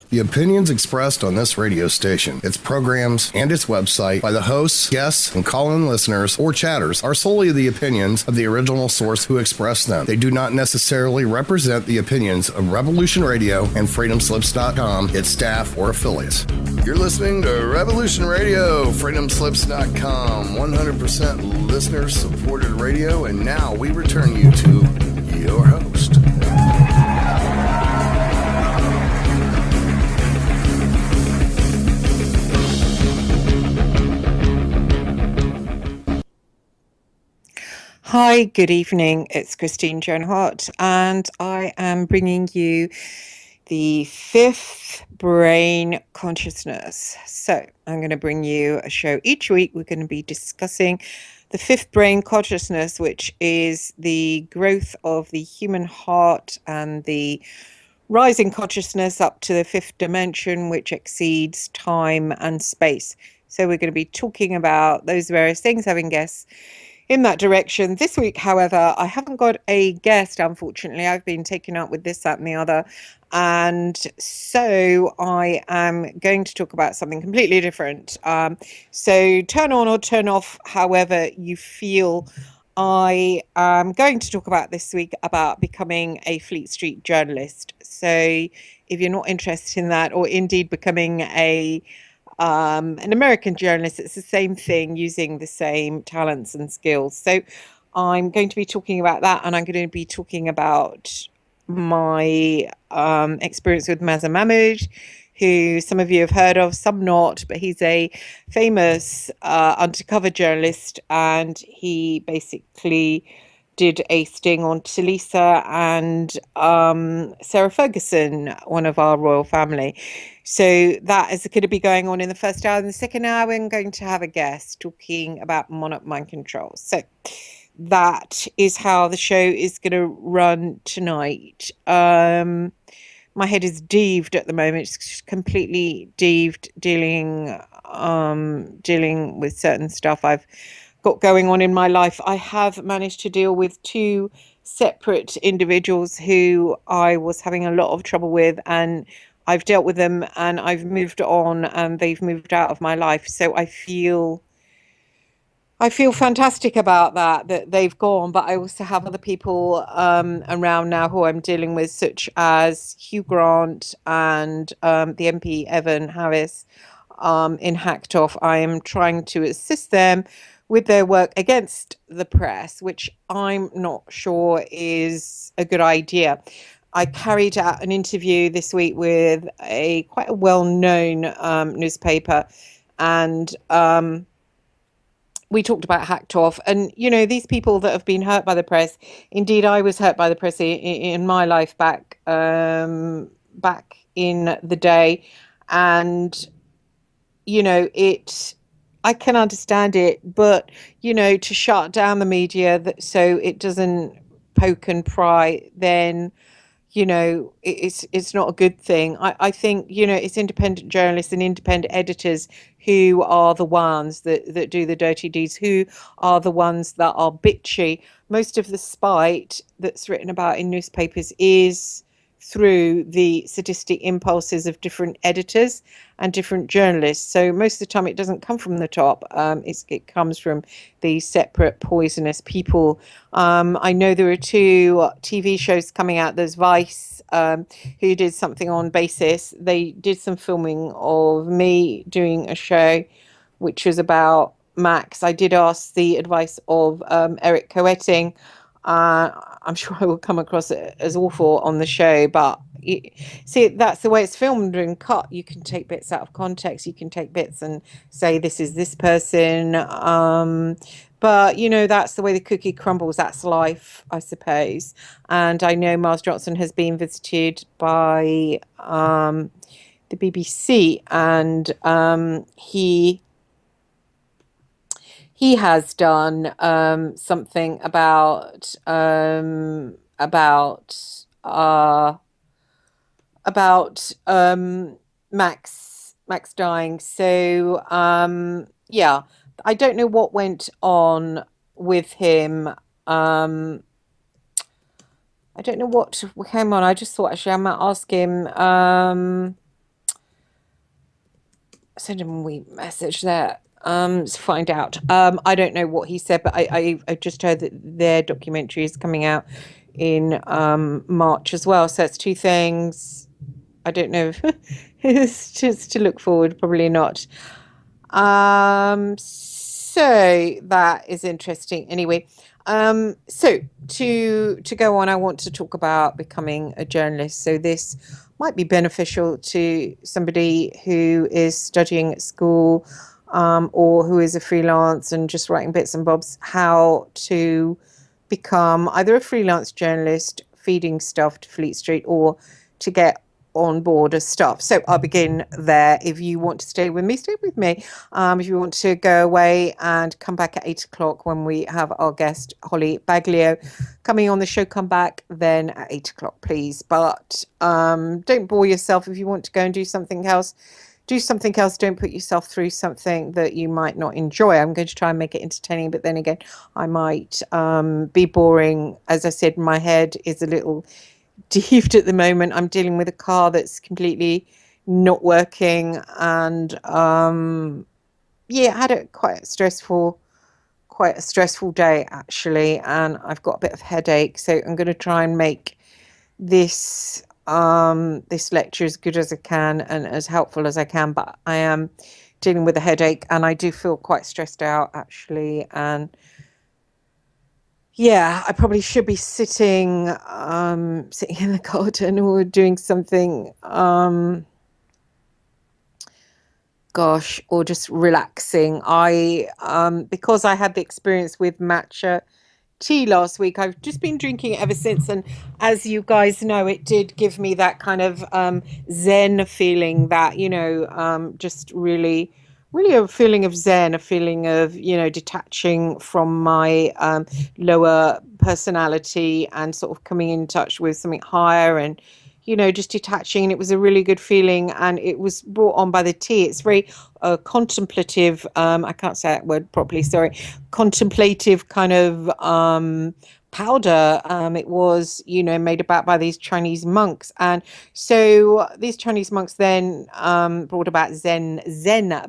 The opinions expressed on this radio station, its programs, and its website by the hosts, guests, and call-in listeners or chatters are solely the opinions of the original source who expressed them. They do not necessarily represent the opinions of Revolution Radio and freedomslips.com, its staff, or affiliates. You're listening to Revolution Radio, freedomslips.com, 100% listener-supported radio, and now we return you to your host. Hi, good evening. It's Christine Joan Hart, and I am bringing you the fifth brain consciousness. So I'm going to bring you a show each week. We're going to be discussing the fifth brain consciousness, which is the growth of the human heart and the rising consciousness up to the fifth dimension, which exceeds time and space. So we're going to be talking about those various things, having guests in that direction. This week, however, I haven't got a guest, unfortunately. I've been taken up with this, that, and the other. And so I am going to talk about something completely different. So turn on or turn off, however you feel. I am going to talk about this week about becoming a Fleet Street journalist. So if you're not interested in that, or indeed becoming an American journalist, it's the same thing, using the same talents and skills. So I'm going to be talking about that, and I'm going to be talking about my experience with Mazen Mahmud, who some of you have heard of, some not, but he's a famous undercover journalist, and he basically did a sting on Talisa and Sarah Ferguson, one of our royal family. So that is going to be going on in the first hour. In the second hour, I'm going to have a guest talking about monarch mind control. So that is how the show is going to run tonight. My head is deaved at the moment. It's completely deaved, dealing with certain stuff I've got going on in my life. I have managed to deal with two separate individuals who I was having a lot of trouble with, and I've dealt with them and I've moved on, and they've moved out of my life. So I feel fantastic about that they've gone. But I also have other people around now who I'm dealing with, such as Hugh Grant and the MP Evan Harris in Hacked Off. I am trying to assist them with their work against the press, which I'm not sure is a good idea. I carried out an interview this week with quite a well-known newspaper, and we talked about Hacked Off. And, you know, these people that have been hurt by the press, indeed, I was hurt by the press in my life back in the day. And, you know, I can understand it, but, you know, to shut down the media so it doesn't poke and pry, then, you know, it's not a good thing. I think, you know, it's independent journalists and independent editors who are the ones that do the dirty deeds, who are the ones that are bitchy. Most of the spite that's written about in newspapers is through the sadistic impulses of different editors and different journalists. So most of the time it doesn't come from the top. It comes from these separate poisonous people. I know there are two TV shows coming out. There's Vice, who did something on Basis. They did some filming of me doing a show which was about Max. I did ask the advice of Eric Coetting. I'm sure I will come across it as awful on the show, but see, that's the way it's filmed and cut. You can take bits out of context. You can take bits and say this is this person. But, you know, that's the way the cookie crumbles. That's life, I suppose. And I know Miles Johnson has been visited by the BBC, and he has done something about Max dying. So yeah, I don't know what went on with him. I don't know what came on. I just thought actually I might ask him. send him a wee message there to find out. I don't know what he said, but I just heard that their documentary is coming out in March as well. So it's two things. I don't know if it's just to look forward, probably not. So that is interesting. Anyway, so to go on, I want to talk about becoming a journalist. So this might be beneficial to somebody who is studying at school, or who is a freelance and just writing bits and bobs, how to become either a freelance journalist feeding stuff to Fleet Street or to get on board as stuff. So I'll begin there. If you want to stay with me, stay with me. If you want to go away and come back at 8 o'clock when we have our guest Holly Baglio coming on the show, come back then at 8 o'clock, please. But don't bore yourself. If you want to go and do something else, do something else. Don't put yourself through something that you might not enjoy. I'm going to try and make it entertaining, but then again, I might be boring. As I said, my head is a little deeved at the moment. I'm dealing with a car that's completely not working, and yeah, I had quite a stressful day actually, and I've got a bit of headache. So I'm going to try and make this this lecture as good as I can and as helpful as I can. But I am dealing with a headache, and I do feel quite stressed out actually, and yeah, I probably should be sitting in the garden or doing something, gosh, or just relaxing. Because I had the experience with matcha tea last week, I've just been drinking it ever since, and as you guys know, it did give me that kind of zen feeling, that just really a feeling of zen, a feeling of detaching from my lower personality and sort of coming in touch with something higher, and just detaching. And it was a really good feeling, and it was brought on by the tea. It's very contemplative. I can't say that word properly, sorry. Contemplative kind of powder. It was made about by these Chinese monks, and so these Chinese monks then brought about Zen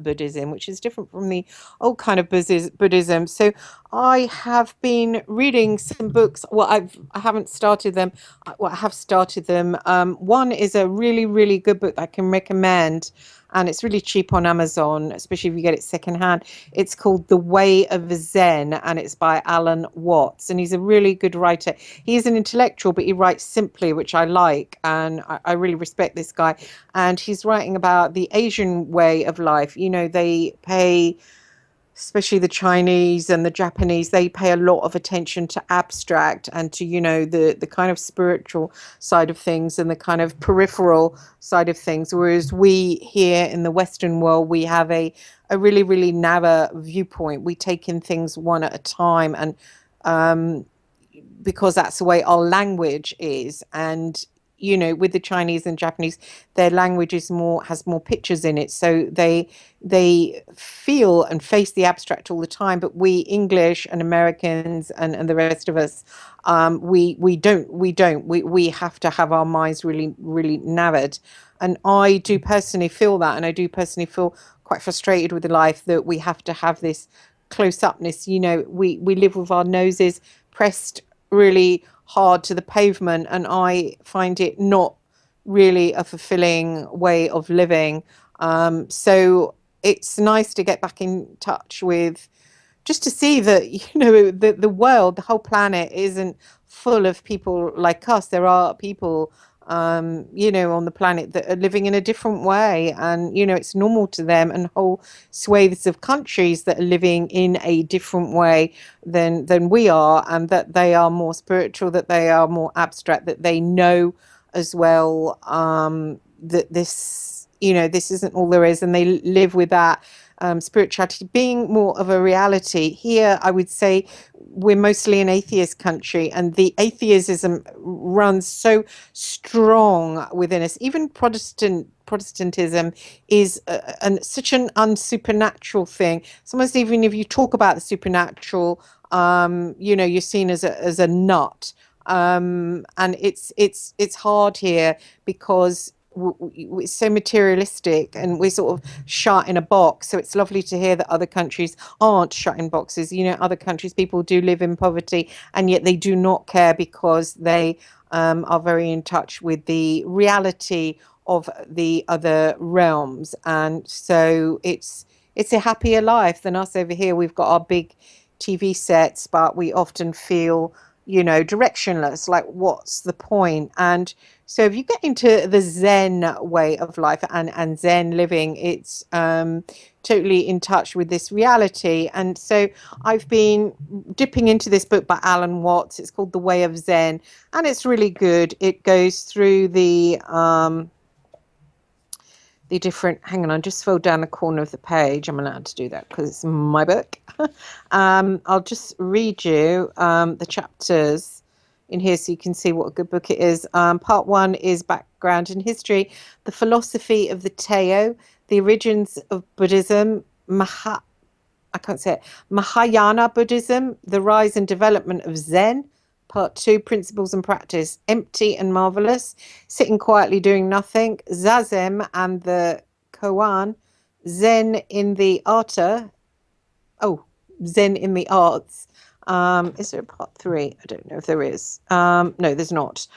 Buddhism, which is different from the old kind of Buddhism. So I have been reading some books. Well, I haven't started them. Well, I have started them. One is a really, really good book I can recommend, and it's really cheap on Amazon, especially if you get it secondhand. It's called The Way of Zen, and it's by Alan Watts, and he's a really good writer. He is an intellectual, but he writes simply, which I like, and I really respect this guy. And he's writing about the Asian way of life. They pay, especially the Chinese and the Japanese, they pay a lot of attention to abstract and to, the kind of spiritual side of things and the kind of peripheral side of things. Whereas we here in the Western world, we have a really, really narrow viewpoint. We take in things one at a time, and because that's the way our language is. And with the Chinese and Japanese, their language has more pictures in it, so they feel and face the abstract all the time. But we English and Americans and the rest of us, we don't. We have to have our minds really, really narrowed. And I do personally feel that, and I do personally feel quite frustrated with the life that we have to have this close upness. We live with our noses pressed really hard to the pavement, and I find it not really a fulfilling way of living. So it's nice to get back in touch with, just to see that the world, the whole planet isn't full of people like us. There are people on the planet that are living in a different way, and it's normal to them, and whole swathes of countries that are living in a different way than we are, and that they are more spiritual, that they are more abstract, that they know as well that this isn't all there is, and they live with that spirituality being more of a reality. Here, I would say we're mostly an atheist country, and the atheism runs so strong within us. Even Protestantism is such an unsupernatural thing. Sometimes even if you talk about the supernatural, you're seen as a nut. And it's hard here because it's so materialistic, and we're sort of shut in a box. So it's lovely to hear that other countries aren't shut in boxes. Other countries, people do live in poverty, and yet they do not care, because they are very in touch with the reality of the other realms. And so it's a happier life than us over here. We've got our big TV sets, but we often feel, directionless, like what's the point? And so if you get into the Zen way of life and Zen living, it's totally in touch with this reality. And so I've been dipping into this book by Alan Watts. It's called The Way of Zen, and it's really good. It goes through the different, hang on, I just scrolled down the corner of the page. I'm allowed to do that because it's my book. I'll just read you the chapters in here so you can see what a good book it is. Part 1 is background and history, the philosophy of the Tao, the origins of Buddhism, I can't say it, Mahayana Buddhism, the rise and development of Zen. Part 2, principles and practice, empty and marvelous, sitting quietly doing nothing, Zazen and the Koan, Zen in the Arta. Oh, Zen in the Arts. Is there a part 3? I don't know if there is. No, there's not.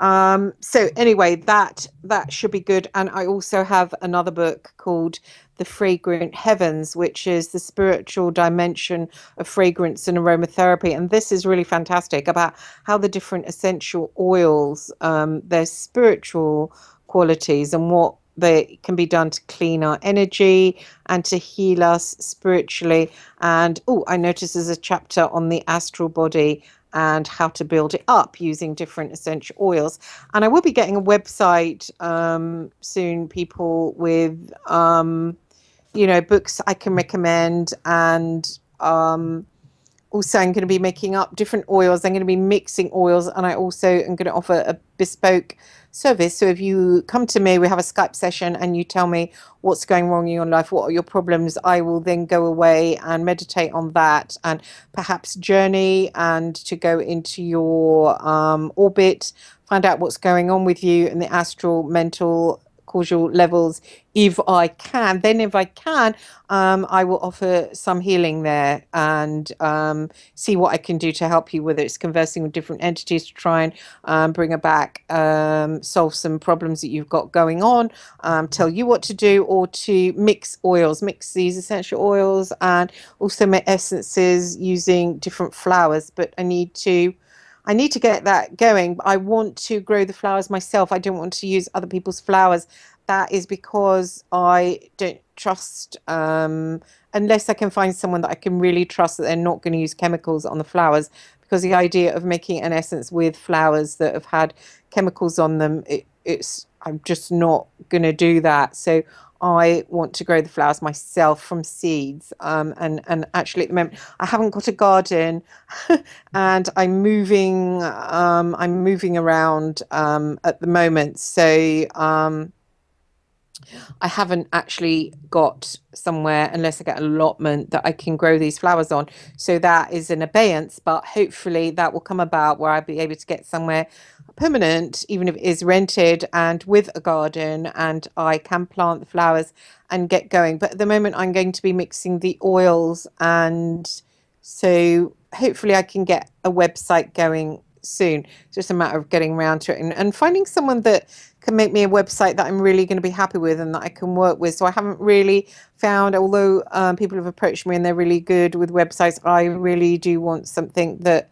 So anyway, that should be good. And I also have another book called The Fragrant Heavens, which is the spiritual dimension of fragrance and aromatherapy. And this is really fantastic about how the different essential oils, their spiritual qualities, and what they can be done to clean our energy and to heal us spiritually. And I noticed there's a chapter on the astral body and how to build it up using different essential oils. And I will be getting a website soon, people, with books I can recommend. And also I'm going to be making up different oils. I'm going to be mixing oils, and I also am going to offer a bespoke service. So if you come to me, we have a Skype session, and you tell me what's going wrong in your life, what are your problems, I will then go away and meditate on that, and perhaps journey and to go into your orbit, find out what's going on with you in the astral, mental, causal levels. If I can, I will offer some healing there, and see what I can do to help you, whether it's conversing with different entities to try and bring her back, solve some problems that you've got going on, tell you what to do, or to mix these essential oils, and also make essences using different flowers. But I need to get that going. I want to grow the flowers myself. I don't want to use other people's flowers. That is because I don't trust, unless I can find someone that I can really trust that they're not going to use chemicals on the flowers. Because the idea of making an essence with flowers that have had chemicals on them, I'm just not going to do that. So I want to grow the flowers myself from seeds. And actually at the moment I haven't got a garden, and I'm moving around at the moment. So I haven't actually got somewhere, unless I get an allotment, that I can grow these flowers on. So that is in abeyance, but hopefully that will come about where I'll be able to get somewhere permanent, even if it is rented, and with a garden, and I can plant the flowers and get going. But at the moment I'm going to be mixing the oils, and so hopefully I can get a website going soon. It's just a matter of getting around to it, and finding someone that can make me a website that I'm really going to be happy with and that I can work with. So I haven't really found, although people have approached me and they're really good with websites, I really do want something that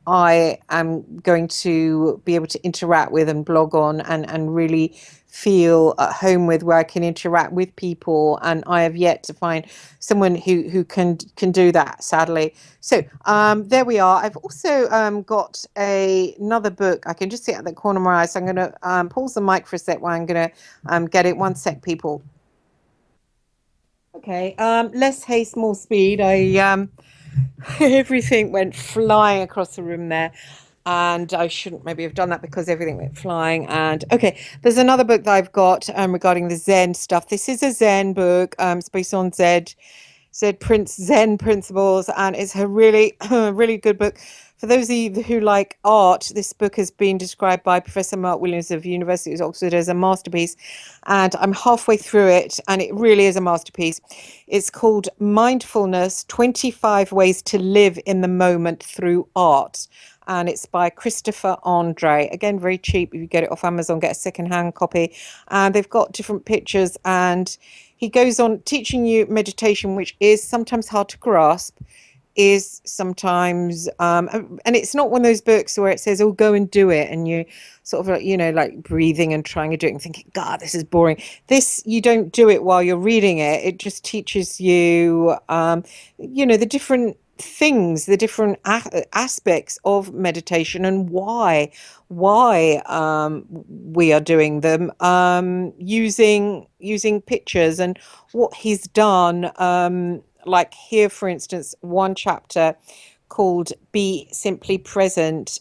I am going to be able to interact with and blog on, and really feel at home with, where I can interact with people. And I have yet to find someone who can do that, sadly. So there we are. I've also got another book. I can just see it at the corner of my eye. So I'm going to pause the mic for a sec while I'm going to get it. One sec, people. Okay, less haste, more speed. Everything went flying across the room there, and I shouldn't maybe have done that because everything went flying. And okay, there's another book that I've got regarding the Zen stuff. This is a Zen book. It's based on Zen principles, and it's a really really good book for those of you who like art, this book has been described by Professor Mark Williams of University of Oxford as a masterpiece, and I'm halfway through it, and it really is a masterpiece. It's called Mindfulness, 25 Ways to Live in the Moment Through Art, and it's by Christopher Andre. Again, very cheap. If you get it off Amazon, get a secondhand copy. And they've got different pictures, and he goes on teaching you meditation, which is sometimes hard to grasp, is sometimes and it's not one of those books where it says, oh, go and do it, and you sort of like, you know, like breathing and trying to do it and thinking, God, this is boring. This, you don't do it while you're reading it. It just teaches you you know, the different things, the different aspects of meditation, and why we are doing them, using pictures, and what he's done. Like here, for instance, one chapter called Be Simply Present.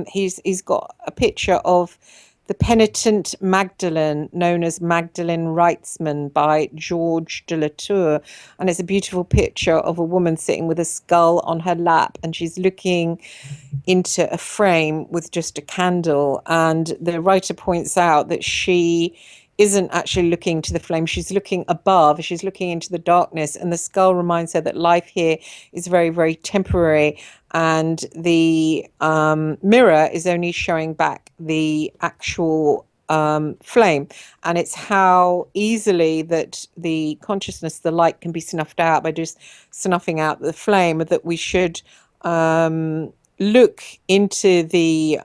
He's got a picture of the penitent Magdalene, known as Magdalene Reitzman, by George de la Tour. And it's a beautiful picture of a woman sitting with a skull on her lap, and she's looking into a frame with just a candle. And the writer points out that she isn't actually looking to the flame, she's looking above, she's looking into the darkness, and the skull reminds her that life here is very, very temporary, and the mirror is only showing back the actual flame. And it's how easily that the consciousness, the light, can be snuffed out by just snuffing out the flame, that we should look into the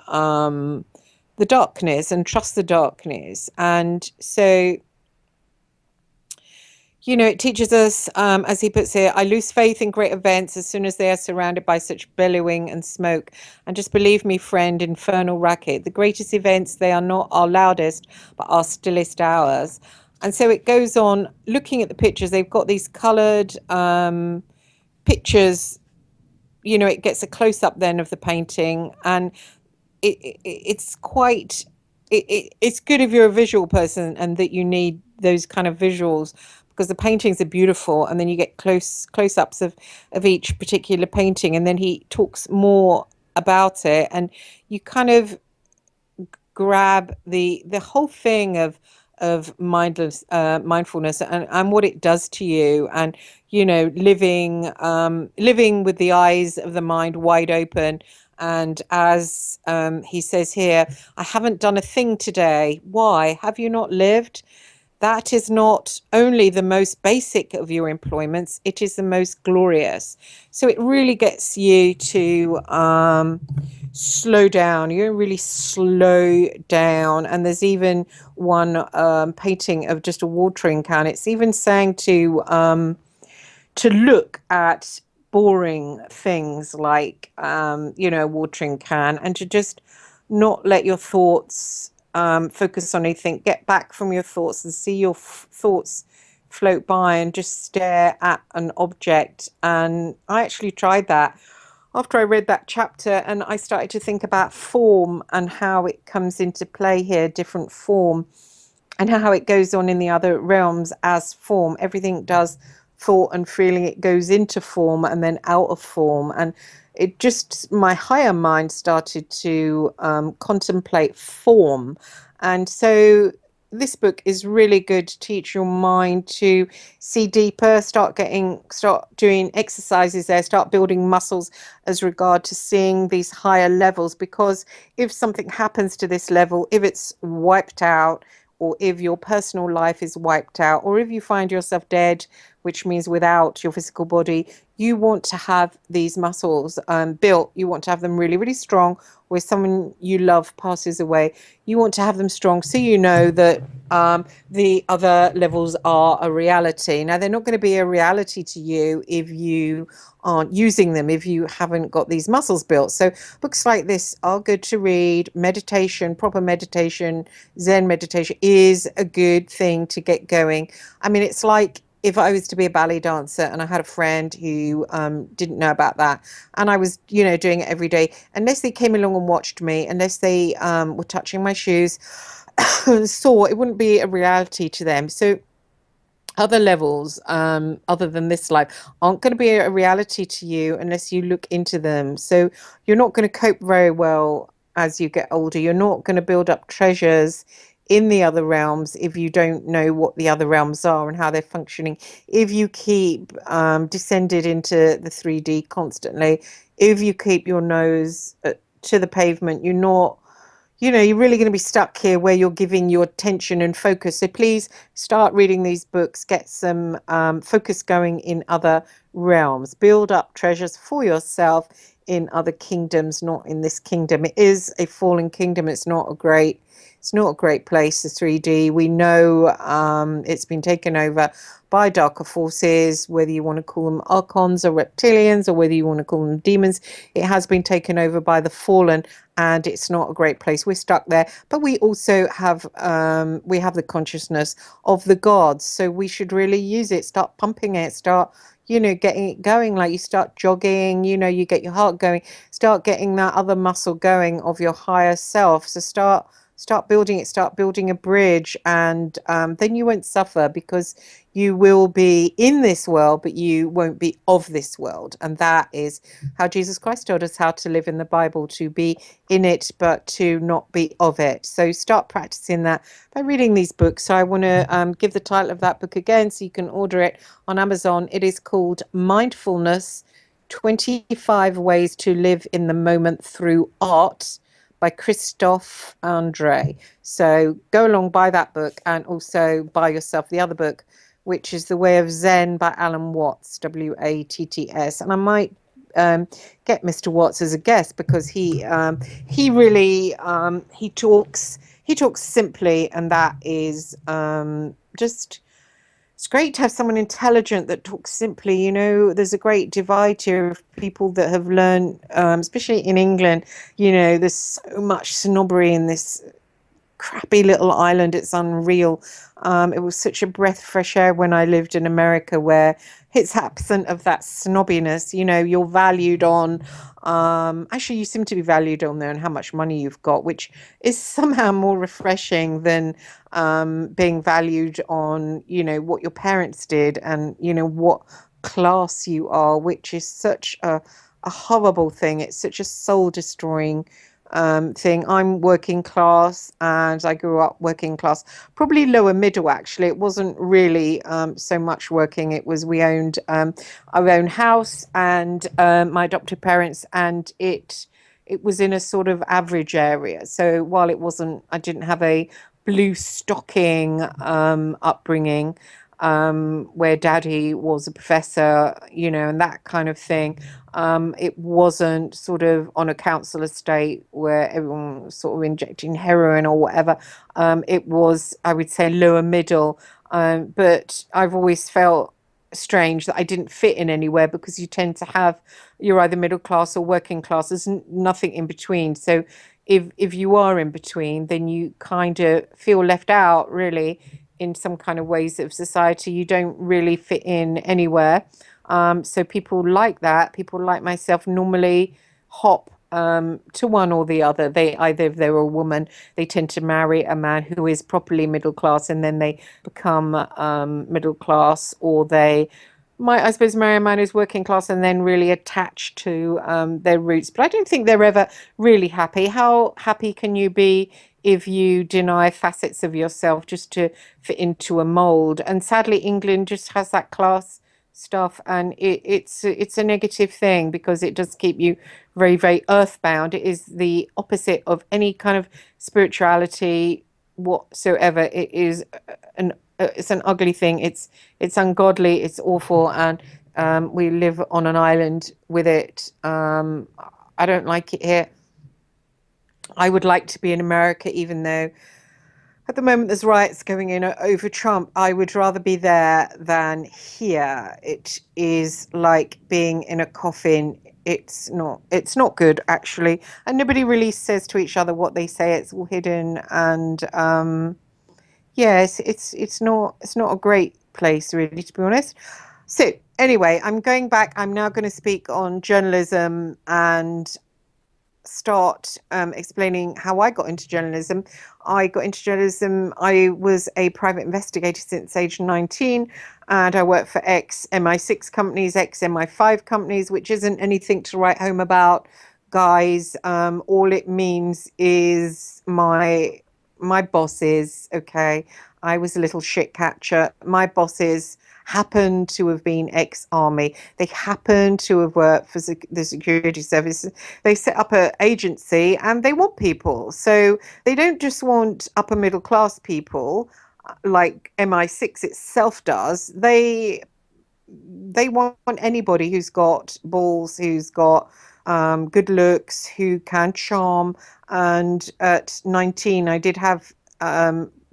darkness and trust the darkness. And so, you know, it teaches us, as he puts it, I lose faith in great events as soon as they are surrounded by such bellowing and smoke. And just believe me, friend, infernal racket, the greatest events, they are not our loudest, but our stillest hours. And so it goes on looking at the pictures. They've got these coloured pictures. You know, it gets a close-up then of the painting, and it's quite, it's good if you're a visual person and that you need those kind of visuals, because the paintings are beautiful, and then you get close-ups of each particular painting, and then he talks more about it, and you kind of grab the whole thing of mindfulness and what it does to you, and you know, living with the eyes of the mind wide open. And as he says here, I haven't done a thing today. Why? Have you not lived? That is not only the most basic of your employments, it is the most glorious. So it really gets you to slow down. You really slow down. And there's even one painting of just a watering can. It's even saying to look at boring things like, you know, a watering can, and to just not let your thoughts focus on anything. Get back from your thoughts and see your thoughts float by, and just stare at an object. And I actually tried that after I read that chapter, and I started to think about form and how it comes into play here, different form, and how it goes on in the other realms as form. Everything does thought and feeling, it goes into form and then out of form. And it just, my higher mind started to contemplate form. And so this book is really good to teach your mind to see deeper, start doing exercises there, start building muscles as regard to seeing these higher levels. Because if something happens to this level, if it's wiped out, or if your personal life is wiped out, or if you find yourself dead, which means without your physical body, you want to have these muscles built. You want to have them really, really strong. Where someone you love passes away, you want to have them strong, so you know that the other levels are a reality. Now, they're not going to be a reality to you if you aren't using them, if you haven't got these muscles built. So books like this are good to read. Meditation, proper meditation, Zen meditation is a good thing to get going. I mean, it's like if I was to be a ballet dancer and I had a friend who didn't know about that, and I was, you know, doing it every day, unless they came along and watched me, unless they were touching my shoes, saw, it wouldn't be a reality to them. So other levels, other than this life, aren't going to be a reality to you unless you look into them. So you're not going to cope very well as you get older. You're not going to build up treasures in the other realms if you don't know what the other realms are and how they're functioning. If you keep descended into the 3D constantly, if you keep your nose to the pavement, you're not, you're really going to be stuck here where you're giving your attention and focus. So please start reading these books, get some focus going in other realms, build up treasures for yourself in other kingdoms, not in this kingdom. It is a fallen kingdom. It's not a great place, the 3D. We know it's been taken over by darker forces, whether you want to call them archons or reptilians, or whether you want to call them demons. It has been taken over by the fallen, and it's not a great place. We're stuck there. But we also have the consciousness of the gods, so we should really use it. Start pumping it. Start getting it going. Like, you start jogging, you get your heart going, start getting that other muscle going of your higher self. So start building it, start building a bridge, and then you won't suffer, because you will be in this world, but you won't be of this world. And that is how Jesus Christ told us how to live in the Bible, to be in it, but to not be of it. So start practicing that by reading these books. So I want to give the title of that book again so you can order it on Amazon. It is called Mindfulness, 25 Ways to Live in the Moment Through Art, by Christophe Andre. So go along, buy that book, and also buy yourself the other book, which is The Way of Zen by Alan Watts, Watts. And I might get Mr. Watts as a guest, because he really he talks simply, and that is just, it's great to have someone intelligent that talks simply. There's a great divide here of people that have learned, especially in England, there's so much snobbery in this crappy little island. It's unreal. It was such a breath of fresh air when I lived in America, where it's absent of that snobbiness. You're valued on, actually, you seem to be valued on there and how much money you've got, which is somehow more refreshing than being valued on, what your parents did, and, what class you are, which is such a horrible thing. It's such a soul destroying thing. I'm working class, and I grew up working class, probably lower middle actually. It wasn't really so much working. It was, we owned our own house, and my adopted parents, and it was in a sort of average area. So while it wasn't, I didn't have a blue stocking upbringing, where daddy was a professor, and that kind of thing. It wasn't sort of on a council estate where everyone was sort of injecting heroin or whatever. It was, I would say, lower middle. But I've always felt strange that I didn't fit in anywhere, because you tend to have, you're either middle class or working class. There's nothing in between. So if you are in between, then you kind of feel left out, really, in some kind of ways of society. You don't really fit in anywhere. So people like that, people like myself, normally hop to one or the other. They either, if they're a woman, they tend to marry a man who is properly middle class, and then they become middle class, or they might, I suppose, marry a man who's working class and then really attached to their roots. But I don't think they're ever really happy. How happy can you be if you deny facets of yourself just to fit into a mold? And sadly, England just has that class stuff, and it's a negative thing, because it does keep you very, very earthbound. It is the opposite of any kind of spirituality whatsoever. It is it's an ugly thing. It's ungodly. It's awful, and we live on an island with it. I don't like it here. I would like to be in America, even though at the moment there's riots going in over Trump. I would rather be there than here. It is like being in a coffin. It's not good, actually. And nobody really says to each other what they say. It's all hidden, and yes, it's not a great place, really, to be honest. So anyway, I'm going back. I'm now going to speak on journalism and start explaining how I got into journalism. I got into journalism. I was a private investigator since age 19, and I worked for ex MI6 companies, ex MI5 companies, which isn't anything to write home about, guys. All it means is my bosses, okay, I was a little shit catcher. My bosses happened to have been ex-army. They happened to have worked for the security services. They set up an agency and they want people. So they don't just want upper middle class people like MI6 itself does. They want anybody who's got balls, who's got good looks, who can charm. And at 19, I did have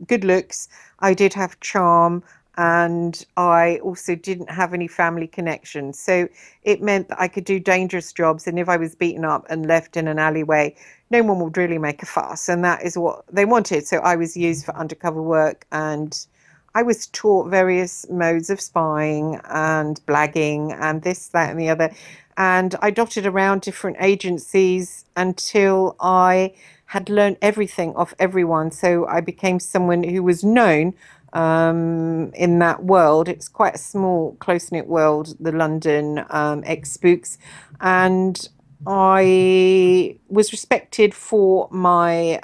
good looks, I did have charm, and I also didn't have any family connections. So it meant that I could do dangerous jobs. And if I was beaten up and left in an alleyway, no one would really make a fuss. And that is what they wanted. So I was used for undercover work, and I was taught various modes of spying and blagging and this, that, and the other. And I dotted around different agencies until I had learned everything off everyone. So I became someone who was known in that world. It's quite a small, close knit world, the London ex spooks. And I was respected for my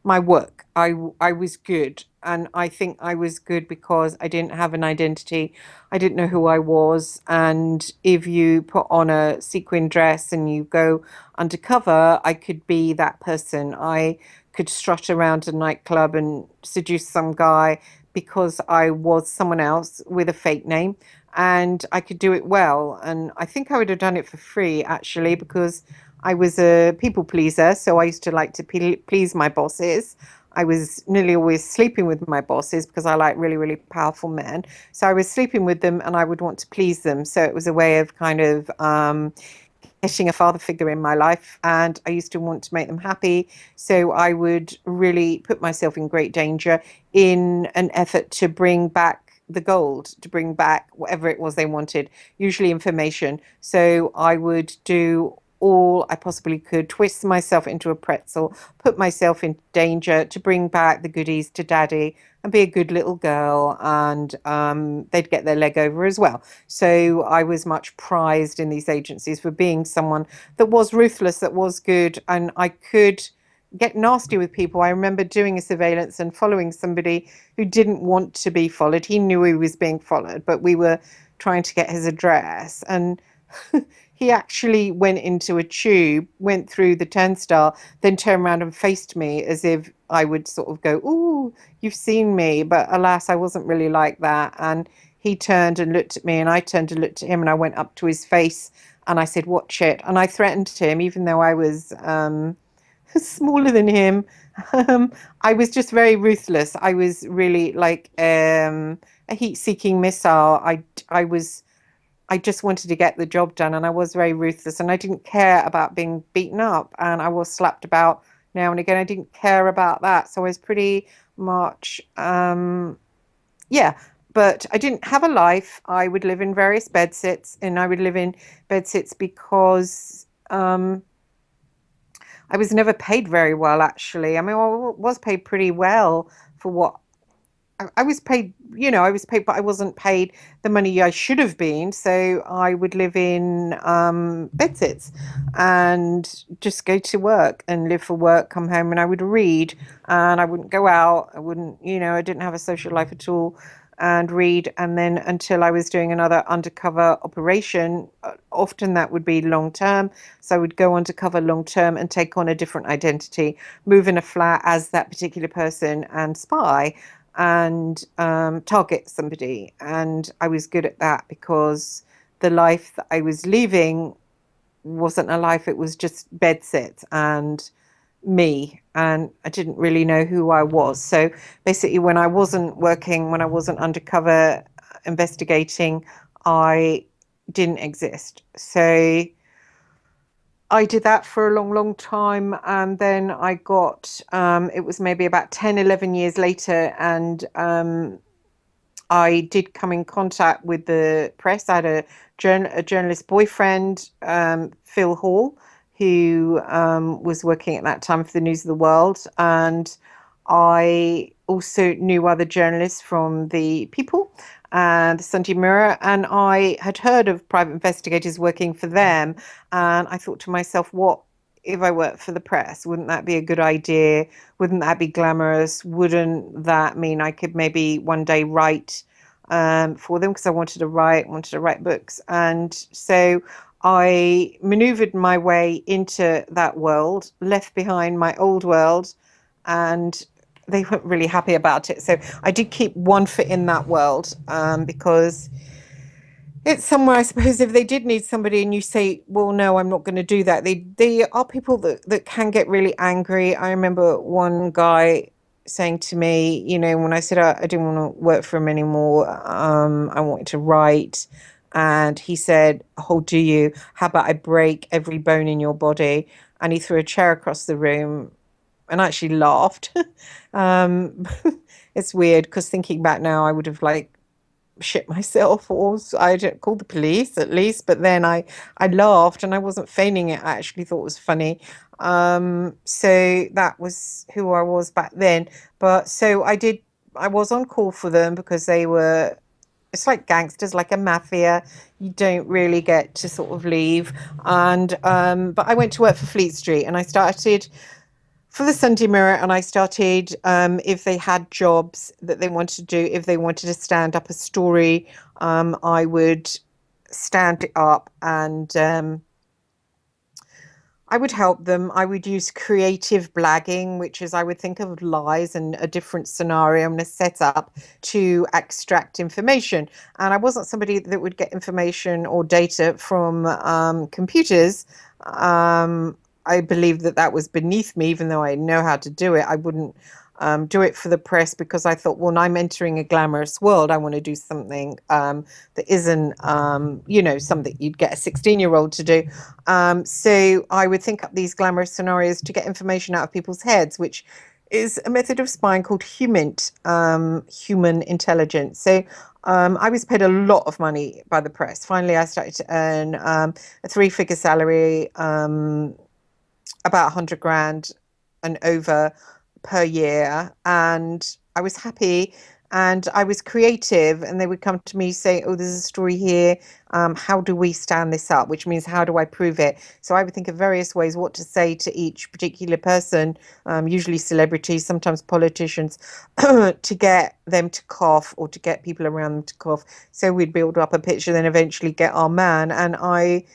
work. I was good. And I think I was good because I didn't have an identity. I didn't know who I was. And if you put on a sequin dress and you go undercover, I could be that person. I could strut around a nightclub and seduce some guy because I was someone else with a fake name. And I could do it well. And I think I would have done it for free, actually, because I was a people pleaser. So I used to like to please my bosses. I was nearly always sleeping with my bosses because I like really, really powerful men. So I was sleeping with them and I would want to please them. So it was a way of kind of getting a father figure in my life. And I used to want to make them happy. So I would really put myself in great danger in an effort to bring back the gold, to bring back whatever it was they wanted, usually information. So I would do all I possibly could, twist myself into a pretzel, put myself in danger to bring back the goodies to daddy and be a good little girl. And they'd get their leg over as well. So I was much prized in these agencies for being someone that was ruthless, that was good, and I could get nasty with people. I remember doing a surveillance and following somebody who didn't want to be followed. He knew he was being followed, but we were trying to get his address. And he actually went into a tube, went through the turnstile, then turned around and faced me as if I would sort of go, "Ooh, you've seen me." But alas, I wasn't really like that. And he turned and looked at me, and I turned and looked at him, and I went up to his face and I said, "Watch it." And I threatened him, even though I was smaller than him. Um, I was just very ruthless. I was really like a heat-seeking missile. I just wanted to get the job done, and I was very ruthless, and I didn't care about being beaten up, and I was slapped about now and again. I didn't care about that, so I was pretty much yeah. But I didn't have a life. I would live in various bedsits, and I would live in bedsits because I was never paid very well, actually. I mean, I was paid pretty well for what I was paid, I was paid, but I wasn't paid the money I should have been. So I would live in bedsits and just go to work and live for work, come home, and I would read, and I wouldn't go out. I wouldn't, I didn't have a social life at all, and read. And then until I was doing another undercover operation, often that would be long term. So I would go undercover long term and take on a different identity, move in a flat as that particular person and spy and target somebody. And I was good at that because the life that I was leaving wasn't a life, it was just bedsit and me. And I didn't really know who I was. So basically, when I wasn't working, when I wasn't undercover investigating, I didn't exist. So I did that for a long, long time. And then I got, it was maybe about 10, 11 years later. And I did come in contact with the press. I had a journalist boyfriend, Phil Hall, who was working at that time for the News of the World, and I also knew other journalists from the People and the Sunday Mirror, and I had heard of private investigators working for them, and I thought to myself, what if I worked for the press? Wouldn't that be a good idea? Wouldn't that be glamorous? Wouldn't that mean I could maybe one day write for them? Because I wanted to write books, and so I maneuvered my way into that world, left behind my old world, and they weren't really happy about it. So I did keep one foot in that world, because it's somewhere, I suppose, if they did need somebody and you say, well, no, I'm not going to do that. They are people that can get really angry. I remember one guy saying to me, when I said I didn't want to work for him anymore, I wanted to write. And he said, oh, do you? How about I break every bone in your body? And he threw a chair across the room, and I actually laughed. um, it's weird because thinking back now, I would have shit myself, or I'd call the police at least. But then I laughed, and I wasn't feigning it. I actually thought it was funny. So that was who I was back then. But so I was on call for them because it's like gangsters, like a mafia. You don't really get to sort of leave. And but I went to work for Fleet Street, and I started for the Sunday Mirror, and I started, if they had jobs that they wanted to do, if they wanted to stand up a story, I would stand it up, and I would help them. I would use creative blagging, which is I would think of lies and a different scenario I'm going to set up to extract information. And I wasn't somebody that would get information or data from computers. I believe that was beneath me, even though I know how to do it. I wouldn't do it for the press because I thought, well, I'm entering a glamorous world. I want to do something that isn't, something you'd get a 16-year-old to do. So I would think up these glamorous scenarios to get information out of people's heads, which is a method of spying called human intelligence. So I was paid a lot of money by the press. Finally, I started to earn a 3-figure salary, about 100 grand and over per year, and I was happy and I was creative, and they would come to me say, oh, there's a story here, how do we stand this up, which means how do I prove it? So I would think of various ways what to say to each particular person, usually celebrities, sometimes politicians, to get them to cough or to get people around them to cough. So we'd build up a picture, then eventually get our man, and I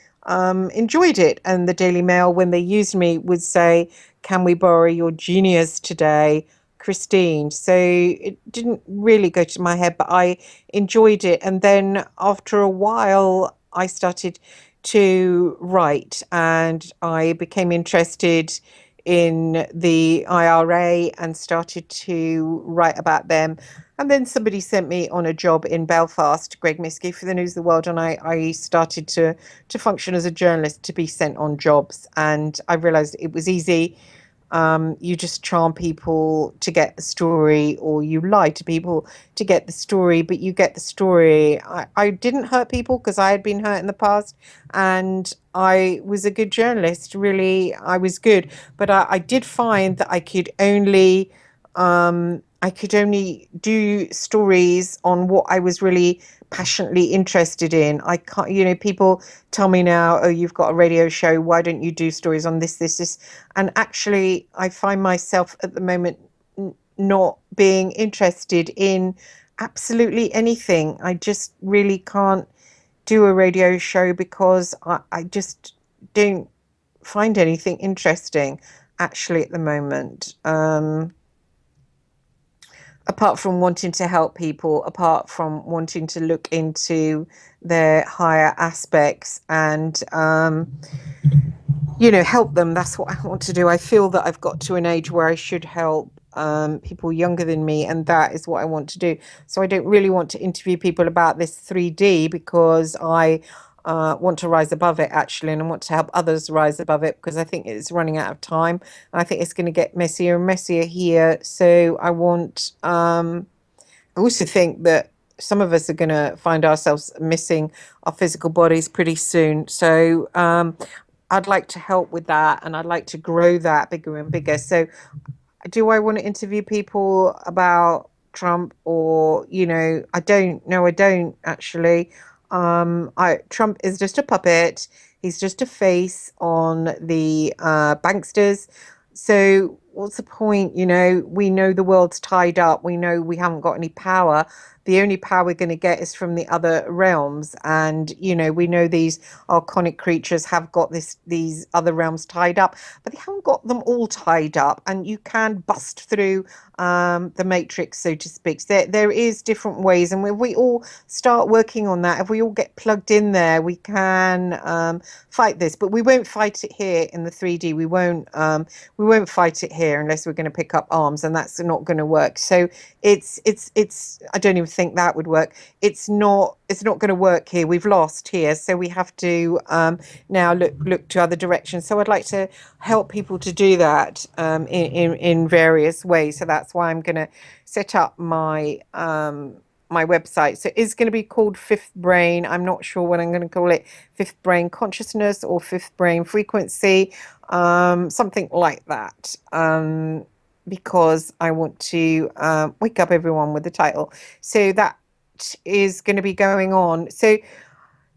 enjoyed it. And the Daily Mail, when they used me, would say, can we borrow your genius today, Christine? So it didn't really go to my head, but I enjoyed it. And then after a while, I started to write, and I became interested in the IRA and started to write about them. And then somebody sent me on a job in Belfast, Greg Miskey, for the News of the World, and I started to function as a journalist, to be sent on jobs. And I realized it was easy. You just charm people to get the story, or you lie to people to get the story, but you get the story. I didn't hurt people because I had been hurt in the past, and I was a good journalist. Really, I was good, but I did find that I could only do stories on what I was really passionately interested in. I can't, people tell me now, oh, you've got a radio show, why don't you do stories on this? And actually, I find myself at the moment not being interested in absolutely anything. I just really can't do a radio show because I just don't find anything interesting actually at the moment. Apart from wanting to help people, apart from wanting to look into their higher aspects and, help them. That's what I want to do. I feel that I've got to an age where I should help people younger than me, and that is what I want to do. So I don't really want to interview people about this 3D because I want to rise above it, actually, and I want to help others rise above it because I think it's running out of time. And I think it's going to get messier and messier here. So I also think that some of us are going to find ourselves missing our physical bodies pretty soon. So I'd like to help with that, and I'd like to grow that bigger and bigger. So do I want to interview people about Trump, or, I don't. No, I don't actually. I Trump is just a puppet. He's just a face on the banksters. So what's the point? We know the world's tied up. We know we haven't got any power. The only power we're going to get is from the other realms, and we know these archonic creatures have got these other realms tied up, but they haven't got them all tied up, and you can bust through the matrix, so to speak. There is different ways, and if we all start working on that, if we all get plugged in there, we can fight this. But we won't fight it here in the 3D. We won't fight it here unless we're going to pick up arms, and that's not going to work. So it's I don't even think that would work. It's not going to work here. We've lost here, so we have to now look to other directions. So I'd like to help people to do that in various ways. So that's why I'm going to set up my website. So it's going to be called Fifth Brain. I'm not sure what I'm going to call it. Fifth Brain Consciousness or Fifth Brain Frequency, something like that. Because I want to wake up everyone with the title. So that is going to be going on. So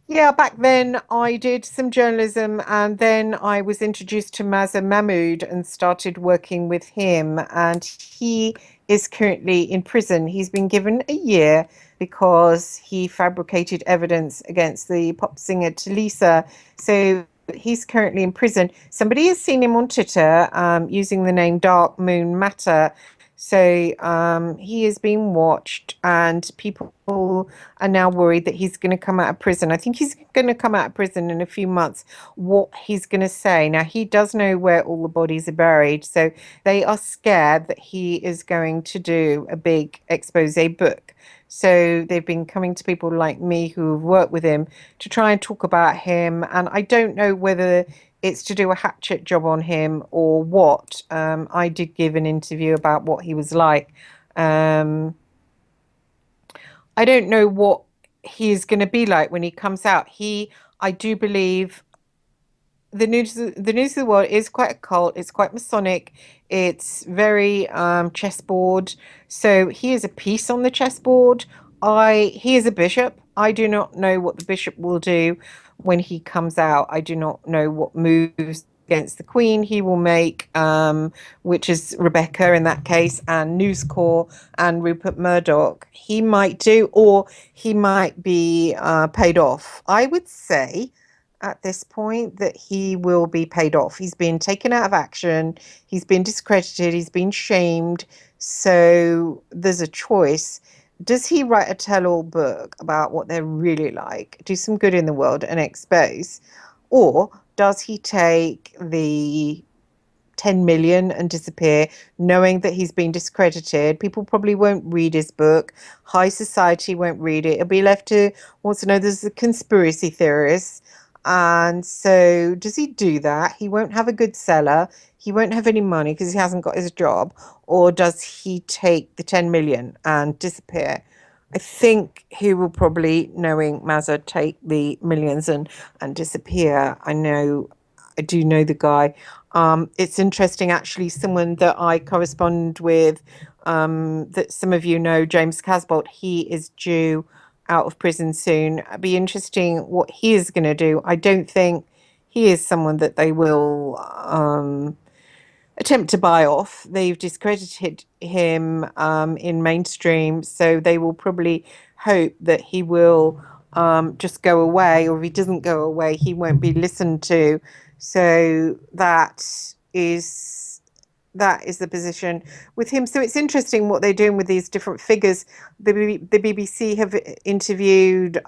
yeah, back then I did some journalism, and then I was introduced to Mazen Mahmud and started working with him. And he is currently in prison. He's been given a year because he fabricated evidence against the pop singer Talisa. So he's currently in prison. Somebody has seen him on Twitter using the name Dark Moon Matter. So he is being watched, and people are now worried that he's going to come out of prison. I think he's going to come out of prison in a few months. What he's going to say. Now, he does know where all the bodies are buried, so they are scared that he is going to do a big expose book. So they've been coming to people like me who have worked with him to try and talk about him. And I don't know whether it's to do a hatchet job on him or what. I did give an interview about what he was like. Um, I don't know what he is going to be like when he comes out. I do believe the news of the world is quite occult. It's quite Masonic. It's very chessboard. So he is a piece on the chessboard. He is a bishop. I do not know what the bishop will do when he comes out. I do not know what moves against the Queen he will make, which is Rebecca in that case, and News Corp and Rupert Murdoch. He might do, or he might be paid off. I would say at this point that he will be paid off. He's been taken out of action, he's been discredited, he's been shamed. So there's a choice. Does he write a tell-all book about what they're really like, do some good in the world and expose? Or does he take the 10 million and disappear, knowing that he's been discredited? People probably won't read his book. High society won't read it. It'll be left to wants to know there's the conspiracy theorists. And so, does he do that? He won't have a good seller. He won't have any money because he hasn't got his job. Or does he take the 10 million and disappear? I think he will probably, knowing Mazza, take the millions and disappear. I do know the guy. It's interesting, actually, someone that I correspond with, that some of you know, James Casbolt, he is due out of prison soon. It'd be interesting what he is going to do. I don't think he is someone that they will attempt to buy off. They've discredited him in mainstream, so they will probably hope that he will just go away, or if he doesn't go away, he won't be listened to. So that is the position with him. So it's interesting what they're doing with these different figures. The BBC have interviewed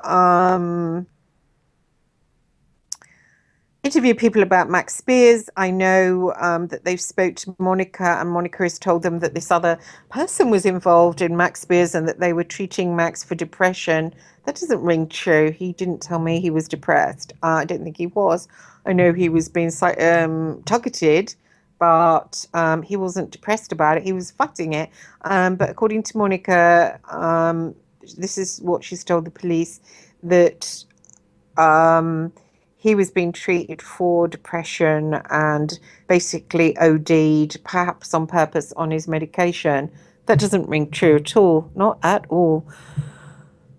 people about Max Spears. I know that they've spoke to Monica, and Monica has told them that this other person was involved in Max Spears and that they were treating Max for depression. That doesn't ring true. He didn't tell me he was depressed. I don't think he was. I know he was being targeted, but he wasn't depressed about it. He was fighting it. But according to Monica, this is what she's told the police, that he was being treated for depression and basically OD'd, perhaps on purpose, on his medication. That doesn't ring true at all, not at all.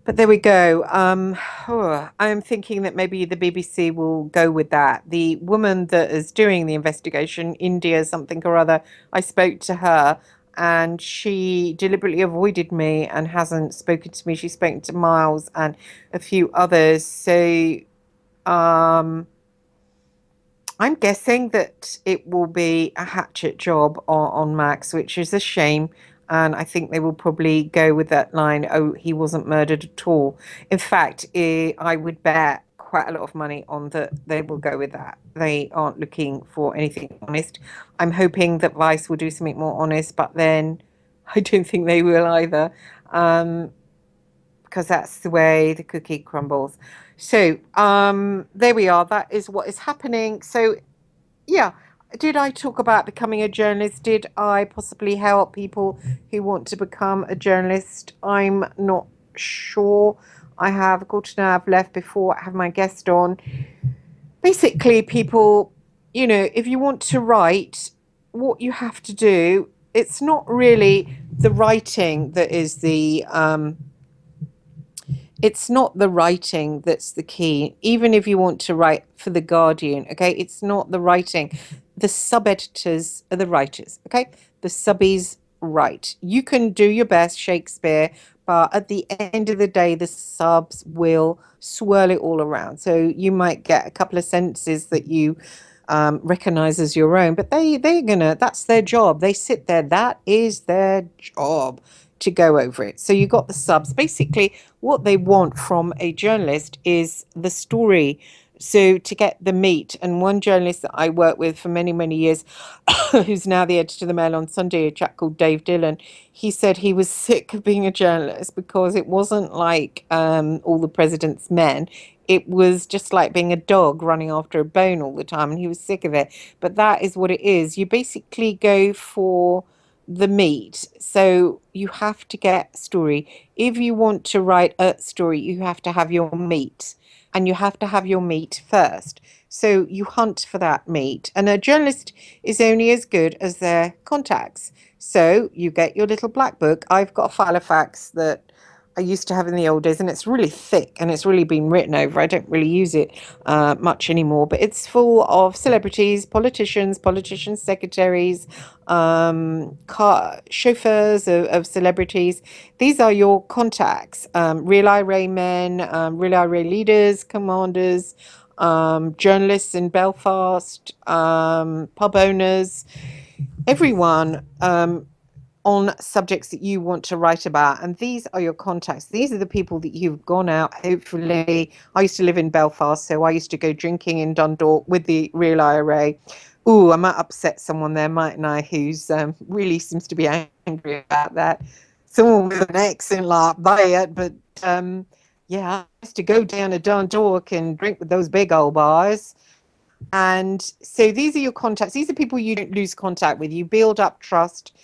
But there we go. I'm thinking that maybe the BBC will go with that. The woman that is doing the investigation, India something or other, I spoke to her and she deliberately avoided me and hasn't spoken to me. She's spoken to Miles and a few others. So um, I'm guessing that it will be a hatchet job on Max, which is a shame. And I think they will probably go with that line, oh, he wasn't murdered at all. In fact, I would bet quite a lot of money on that they will go with that. They aren't looking for anything honest. I'm hoping that Vice will do something more honest, but then I don't think they will either. Because that's the way the cookie crumbles. So there we are. That is what is happening. So yeah, did I talk about becoming a journalist? Did I possibly help people who want to become a journalist? I'm not sure. I have a quarter an hour left before I have my guest on. Basically, people, if you want to write, what you have to do, it's not really the writing that is it's not the writing that's the key. Even if you want to write for The Guardian, okay, it's not the writing. The sub-editors are the writers, okay? The subbies write. You can do your best Shakespeare, but at the end of the day, the subs will swirl it all around. So you might get a couple of sentences that you recognize as your own, but that's their job. They sit there. That is their job to go over it. So you got the subs. Basically, what they want from a journalist is the story. So to get the meat, and one journalist that I worked with for many, many years, who's now the editor of the Mail on Sunday, a chap called Dave Dillon, he said he was sick of being a journalist because it wasn't like All the President's Men. It was just like being a dog running after a bone all the time, and he was sick of it. But that is what it is. You basically go for the meat. So you have to get story. If you want to write a story, you have to have your meat, and you have to have your meat first. So you hunt for that meat. And a journalist is only as good as their contacts. So you get your little black book. I've got a Filofax that I used to have in the old days, and it's really thick and it's really been written over. I don't really use it much anymore, but it's full of celebrities, politicians' secretaries, chauffeurs of celebrities. These are your contacts, real IRA men, real IRA leaders, commanders, journalists in Belfast, pub owners, everyone. On subjects that you want to write about. And these are your contacts. These are the people that you've gone out. Hopefully, I used to live in Belfast, so I used to go drinking in Dundalk with the Real IRA. Ooh, I might upset someone there, mightn't I, who's really seems to be angry about that. Someone with an accent like that. But yeah, I used to go down to Dundalk and drink with those big old boys. And so these are your contacts. These are people you don't lose contact with. You build up trust,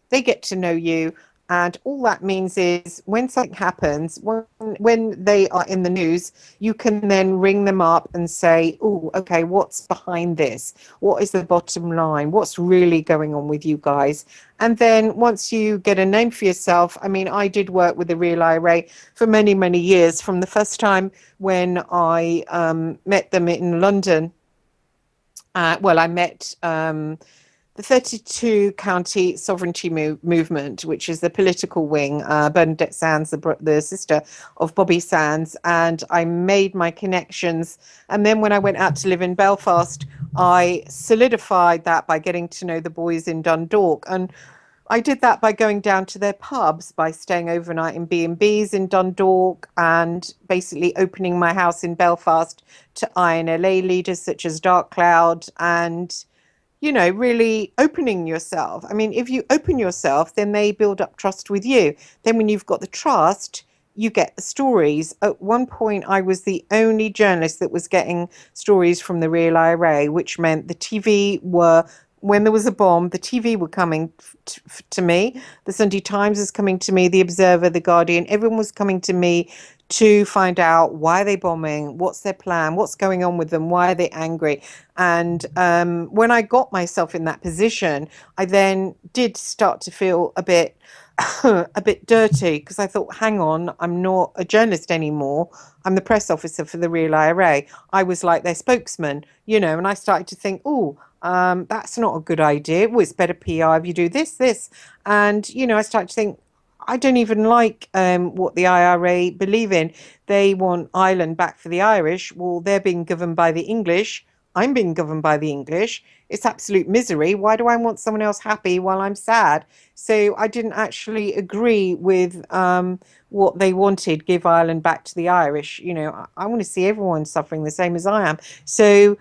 they get to know you, and all that means is when something happens, when they are in the news, you can then ring them up and say, oh, okay, what's behind this? What is the bottom line? What's really going on with you guys? And then once you get a name for yourself, I mean, I did work with the Real IRA for many, many years, from the first time when I met them in London. I met the 32 county sovereignty movement, which is the political wing. Bernadette Sands, the sister of Bobby Sands, and I made my connections. And then when I went out to live in Belfast, I solidified that by getting to know the boys in Dundalk. And I did that by going down to their pubs, by staying overnight in B&Bs in Dundalk, and basically opening my house in Belfast to INLA leaders such as Dark Cloud, and really opening yourself. I mean, if you open yourself, then they build up trust with you. Then when you've got the trust, you get the stories. At one point, I was the only journalist that was getting stories from the Real IRA, which meant the TV were when there was a bomb, the TV were coming to me. The Sunday Times was coming to me, the Observer, the Guardian, everyone was coming to me to find out why are they bombing, what's their plan, what's going on with them, why are they angry. And when I got myself in that position, I then did start to feel a bit a bit dirty, because I thought, hang on, I'm not a journalist anymore. I'm the press officer for the Real IRA. I was like their spokesman, and I started to think, oh, that's not a good idea. Well, it's better PR if you do this. And, I started to think, I don't even like what the IRA believe in. They want Ireland back for the Irish. Well, they're being governed by the English. I'm being governed by the English. It's absolute misery. Why do I want someone else happy while I'm sad? So I didn't actually agree with what they wanted, give Ireland back to the Irish. I want to see everyone suffering the same as I am. So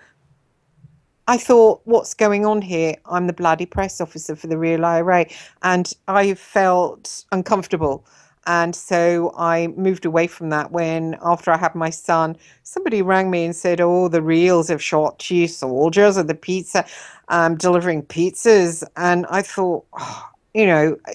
I thought, what's going on here? I'm the bloody press officer for the Real IRA, and I felt uncomfortable. And so I moved away from that when, after I had my son, somebody rang me and said, oh, the Reals have shot you, soldiers of the pizza, delivering pizzas. And I thought, oh,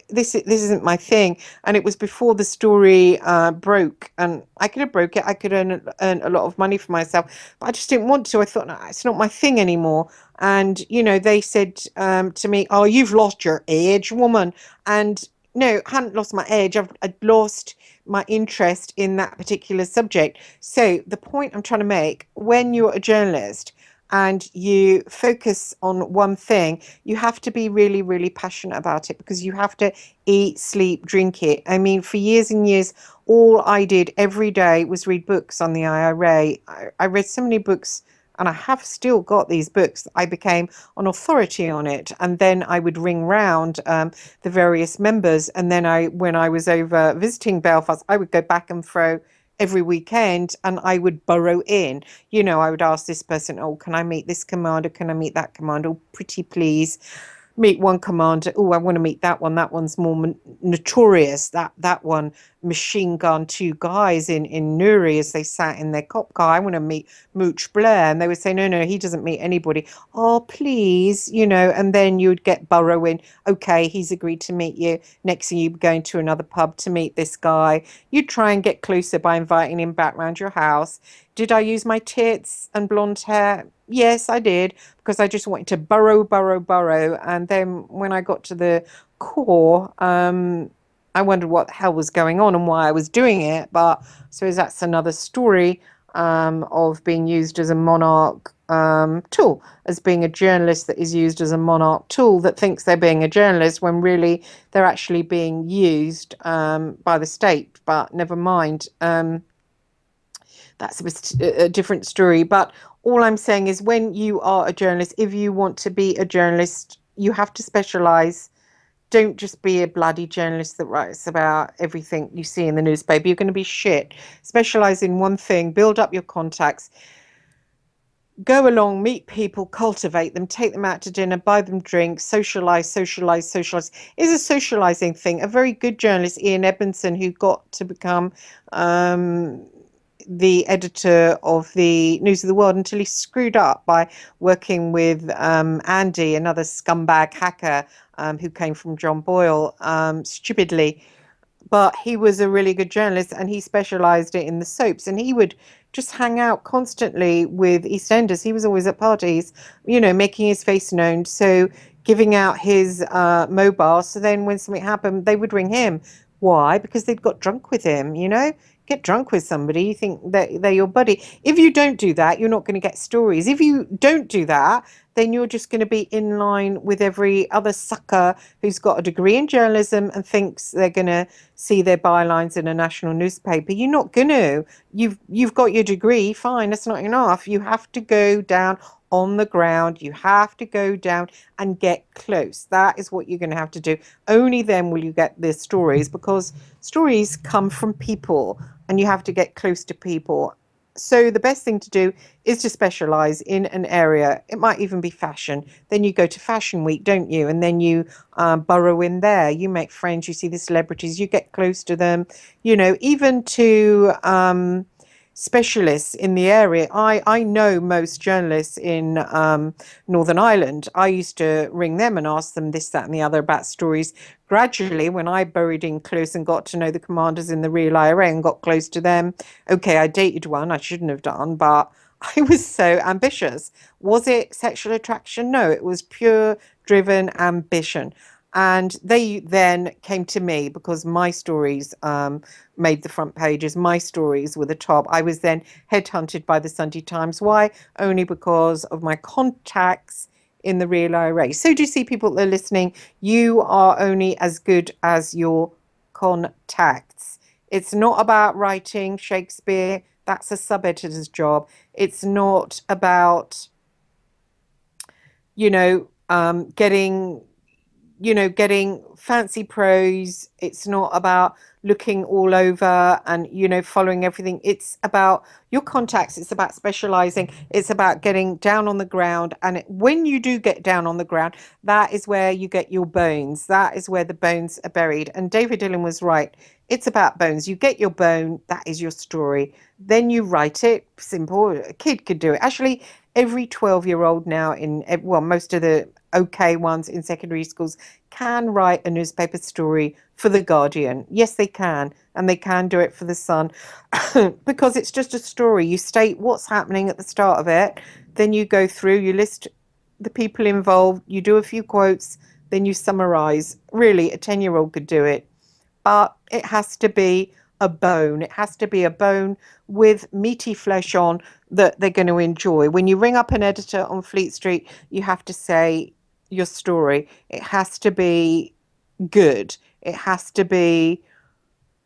this isn't my thing. And it was before the story broke, and I could have broke it. I could earn a lot of money for myself, but I just didn't want to. I thought, no, it's not my thing anymore. And they said to me, "Oh, you've lost your edge, woman." And no, I hadn't lost my edge. I'd lost my interest in that particular subject. So the point I'm trying to make, when you're a journalist and you focus on one thing, you have to be really, really passionate about it, because you have to eat, sleep, drink it. I mean, for years and years, all I did every day was read books on the IRA. I read so many books, and I have still got these books. I became an authority on it, and then I would ring round the various members. And then when I was over visiting Belfast, I would go back and fro every weekend, and I would burrow in. I would ask this person, oh, can I meet this commander? Can I meet that commander? Oh, pretty please. Meet one commander. Oh, I want to meet that one. That one's more notorious. That one, machine gun two guys in Newry as they sat in their cop car. I want to meet Mooch Blair. And they would say, no, he doesn't meet anybody. Oh, please, and then you'd get burrowing. Okay, he's agreed to meet you. Next thing, you'd be going to another pub to meet this guy. You'd try and get closer by inviting him back round your house. Did I use my tits and blonde hair? Yes, I did, because I just wanted to burrow. And then when I got to the core, I wondered what the hell was going on and why I was doing it. But I suppose that's another story of being used as a monarch tool, as being a journalist that is used as a monarch tool, that thinks they're being a journalist when really they're actually being used by the state. But never mind. That's a different story. But all I'm saying is, when you are a journalist, if you want to be a journalist, you have to specialize. Don't just be a bloody journalist that writes about everything you see in the newspaper. You're going to be shit. Specialize in one thing, build up your contacts, go along, meet people, cultivate them, take them out to dinner, buy them drinks, socialize. It's a socializing thing. A very good journalist, Ian Edmondson, who got to become the editor of the News of the World until he screwed up by working with Andy, another scumbag hacker who came from John Boyle, stupidly. But he was a really good journalist, and he specialized in the soaps, and he would just hang out constantly with EastEnders. He was always at parties, making his face known. So giving out his mobile. So then when something happened, they would ring him. Why? Because they'd got drunk with him, Get drunk with somebody, you think that they're your buddy. If you don't do that, you're not going to get stories. If you don't do that, then you're just going to be in line with every other sucker who's got a degree in journalism and thinks they're going to see their bylines in a national newspaper. You're not going to. You've got your degree, fine, that's not enough. You have to go down on the ground. You have to go down and get close. That is what you're going to have to do. Only then will you get the stories, because stories come from people, and you have to get close to people. So the best thing to do is to specialize in an area. It might even be fashion. Then you go to Fashion Week, don't you? And then you burrow in there. You make friends. You see the celebrities. You get close to them. Even to specialists in the area. I know most journalists in Northern Ireland. I used to ring them and ask them this, that, and the other about stories. Gradually, when I burrowed in close and got to know the commanders in the real IRA and got close to them, okay, I dated one I shouldn't have done, but I was so ambitious. Was it sexual attraction? No, it was pure driven ambition. And they then came to me because my stories made the front pages. My stories were the top. I was then headhunted by the Sunday Times. Why? Only because of my contacts in the real IRA. So do you see, people that are listening? You are only as good as your contacts. It's not about writing Shakespeare. That's a sub-editor's job. It's not about, you know, getting getting fancy prose. It's not about looking all over and, following everything. It's about your contacts. It's about specializing. It's about getting down on the ground. And when you do get down on the ground, that is where you get your bones. That is where the bones are buried. And David Dillon was right. It's about bones. You get your bone. That is your story. Then you write it. Simple. A kid could do it. Actually, every 12-year-old now most of the okay ones in secondary schools can write a newspaper story for The Guardian. Yes, they can. And they can do it for The Sun because it's just a story. You state what's happening at the start of it. Then you go through, you list the people involved, you do a few quotes, then you summarize. Really, a 10-year-old could do it. But it has to be a bone. It has to be a bone with meaty flesh on that they're going to enjoy. When you ring up an editor on Fleet Street, you have to say your story. It has to be good. It has to be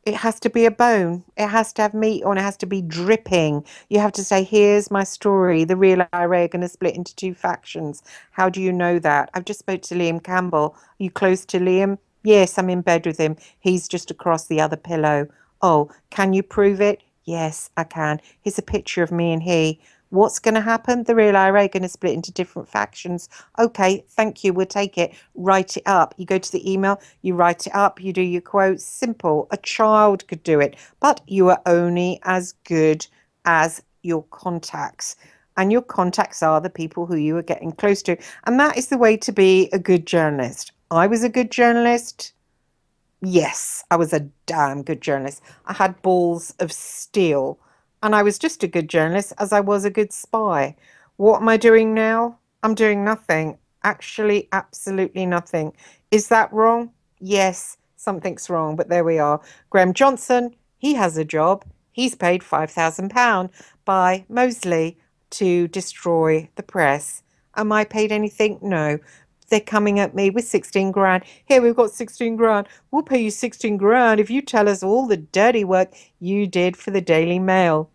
a bone. It has to have meat on. It has to be dripping. You have to say, here's my story. The real IRA are going to split into two factions. How do you know that? I've just spoke to Liam Campbell. Are you close to Liam? Yes, I'm in bed with him. He's just across the other pillow. Oh, can you prove it? Yes, I can. Here's a picture of me and he. What's going to happen? The real IRA are going to split into different factions. Okay, thank you. We'll take it. Write it up. You go to the email, you write it up, you do your quotes. Simple. A child could do it, but you are only as good as your contacts. And your contacts are the people who you are getting close to. And that is the way to be a good journalist. I was a good journalist. Yes, I was a damn good journalist. I had balls of steel, and I was just a good journalist as I was a good spy. What am I doing now? I'm doing nothing. Actually, absolutely nothing. Is that wrong? Yes, something's wrong, but there we are. Graham Johnson, he has a job. He's paid £5,000 by Mosley to destroy the press. Am I paid anything? No. They're coming at me with 16 grand. Here, we've got 16 grand. We'll pay you 16 grand if you tell us all the dirty work you did for the Daily Mail.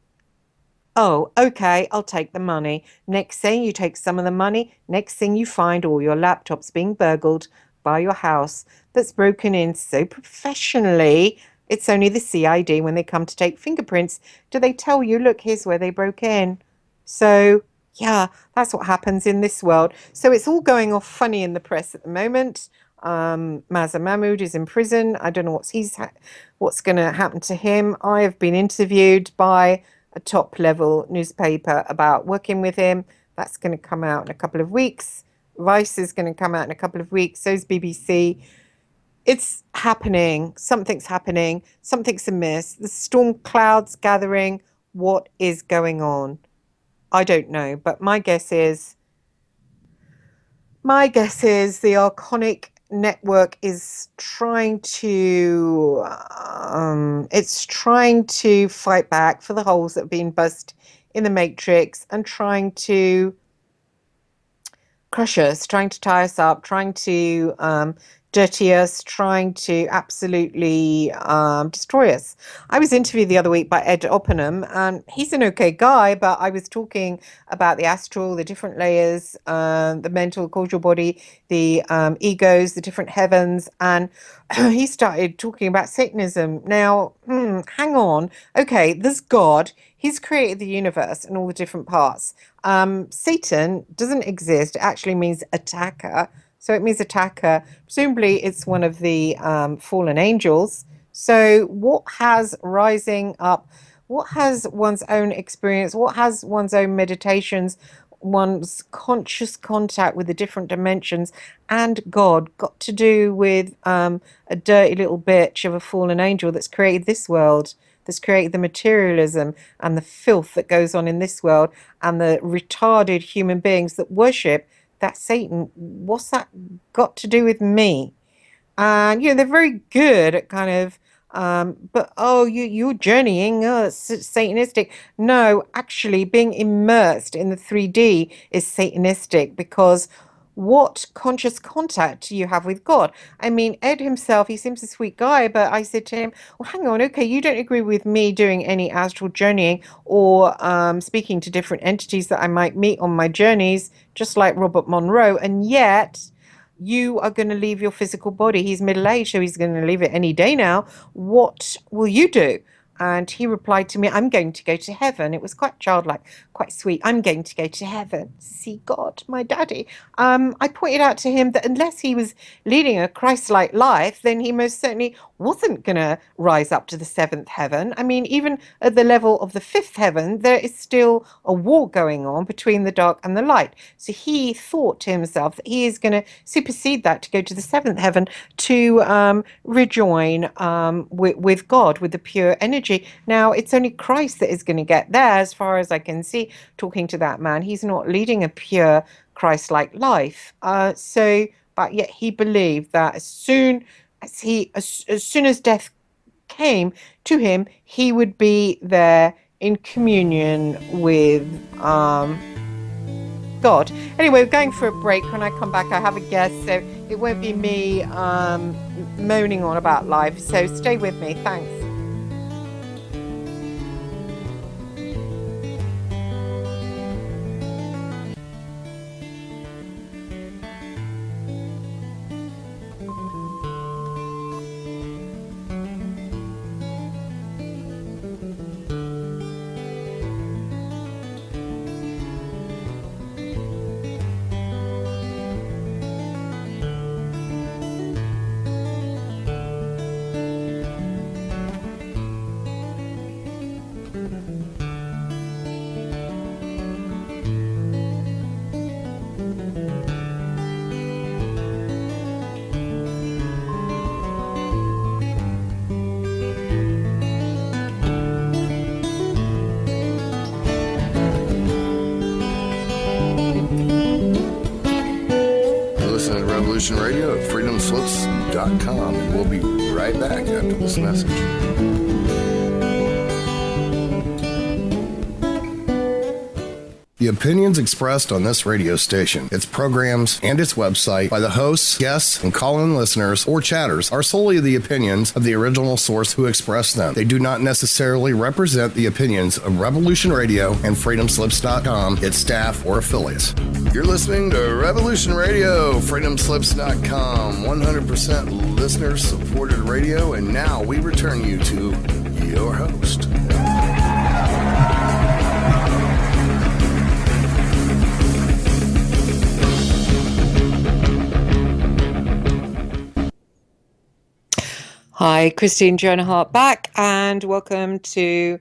Oh, okay, I'll take the money. Next thing, you take some of the money. Next thing, you find all your laptops being burgled by your house that's broken in so professionally. It's only the CID when they come to take fingerprints. Do they tell you, look, here's where they broke in? So, yeah, that's what happens in this world. So it's all going off funny in the press at the moment. Mazen Mahmud is in prison. I don't know what's going to happen to him. I have been interviewed by a top level newspaper about working with him. That's going to come out in a couple of weeks. Vice is going to come out in a couple of weeks. So is BBC. It's happening. Something's happening. Something's amiss. The storm clouds gathering. What is going on? I don't know, but my guess is the Arconic network is trying to fight back for the holes that have been buzzed in the matrix and trying to crush us, trying to tie us up, trying to dirty us, trying to absolutely destroy us. I was interviewed the other week by Ed Oppenham, and he's an okay guy, but I was talking about the astral, the different layers, the mental, causal body, the egos, the different heavens, and he started talking about Satanism. Now, hang on. Okay, there's God. He's created the universe and all the different parts. Satan doesn't exist. It actually means attacker. So it means attacker. Presumably, it's one of the fallen angels. So what has rising up? what has one's own experience, what has one's own meditations, one's conscious contact with the different dimensions and God got to do with a dirty little bitch of a fallen angel that's created this world, that's created the materialism and the filth that goes on in this world, and the retarded human beings that worship that Satan? What's that got to do with me? And they're very good at kind of but oh, you're journeying, satanistic. No, actually being immersed in the 3D is satanistic, because what conscious contact do you have with God? I mean, Ed himself, he seems a sweet guy, but I said to him, well, hang on, okay, you don't agree with me doing any astral journeying or speaking to different entities that I might meet on my journeys, just like Robert Monroe, and yet you are going to leave your physical body. He's middle-aged, so he's going to leave it any day now. What will you do? And he replied to me, I'm going to go to heaven. It was quite childlike, quite sweet. I'm going to go to heaven, see God, my daddy. I pointed out to him that unless he was leading a Christ-like life, then he most certainly wasn't going to rise up to the seventh heaven. I mean, even at the level of the fifth heaven, there is still a war going on between the dark and the light. So he thought to himself that he is going to supersede that to go to the seventh heaven, to rejoin with God, with the pure energy. Now, it's only Christ that is going to get there, as far as I can see, talking to that man. He's not leading a pure Christ-like life. But yet he believed that as soon as death came to him, he would be there in communion with God. Anyway, we're going for a break. When I come back, I have a guest, so it won't be me moaning on about life. So stay with me. Thanks. Radio at freedomslips.com, and we'll be right back after this message. The opinions expressed on this radio station, its programs, and its website by the hosts, guests, and call-in listeners or chatters are solely the opinions of the original source who expressed them. They do not necessarily represent the opinions of Revolution Radio and freedomslips.com, its staff, or affiliates. You're listening to Revolution Radio, freedomslips.com, 100% listener-supported radio, and now we return you to your host. Hi, Christine Joanna Hart back, and welcome to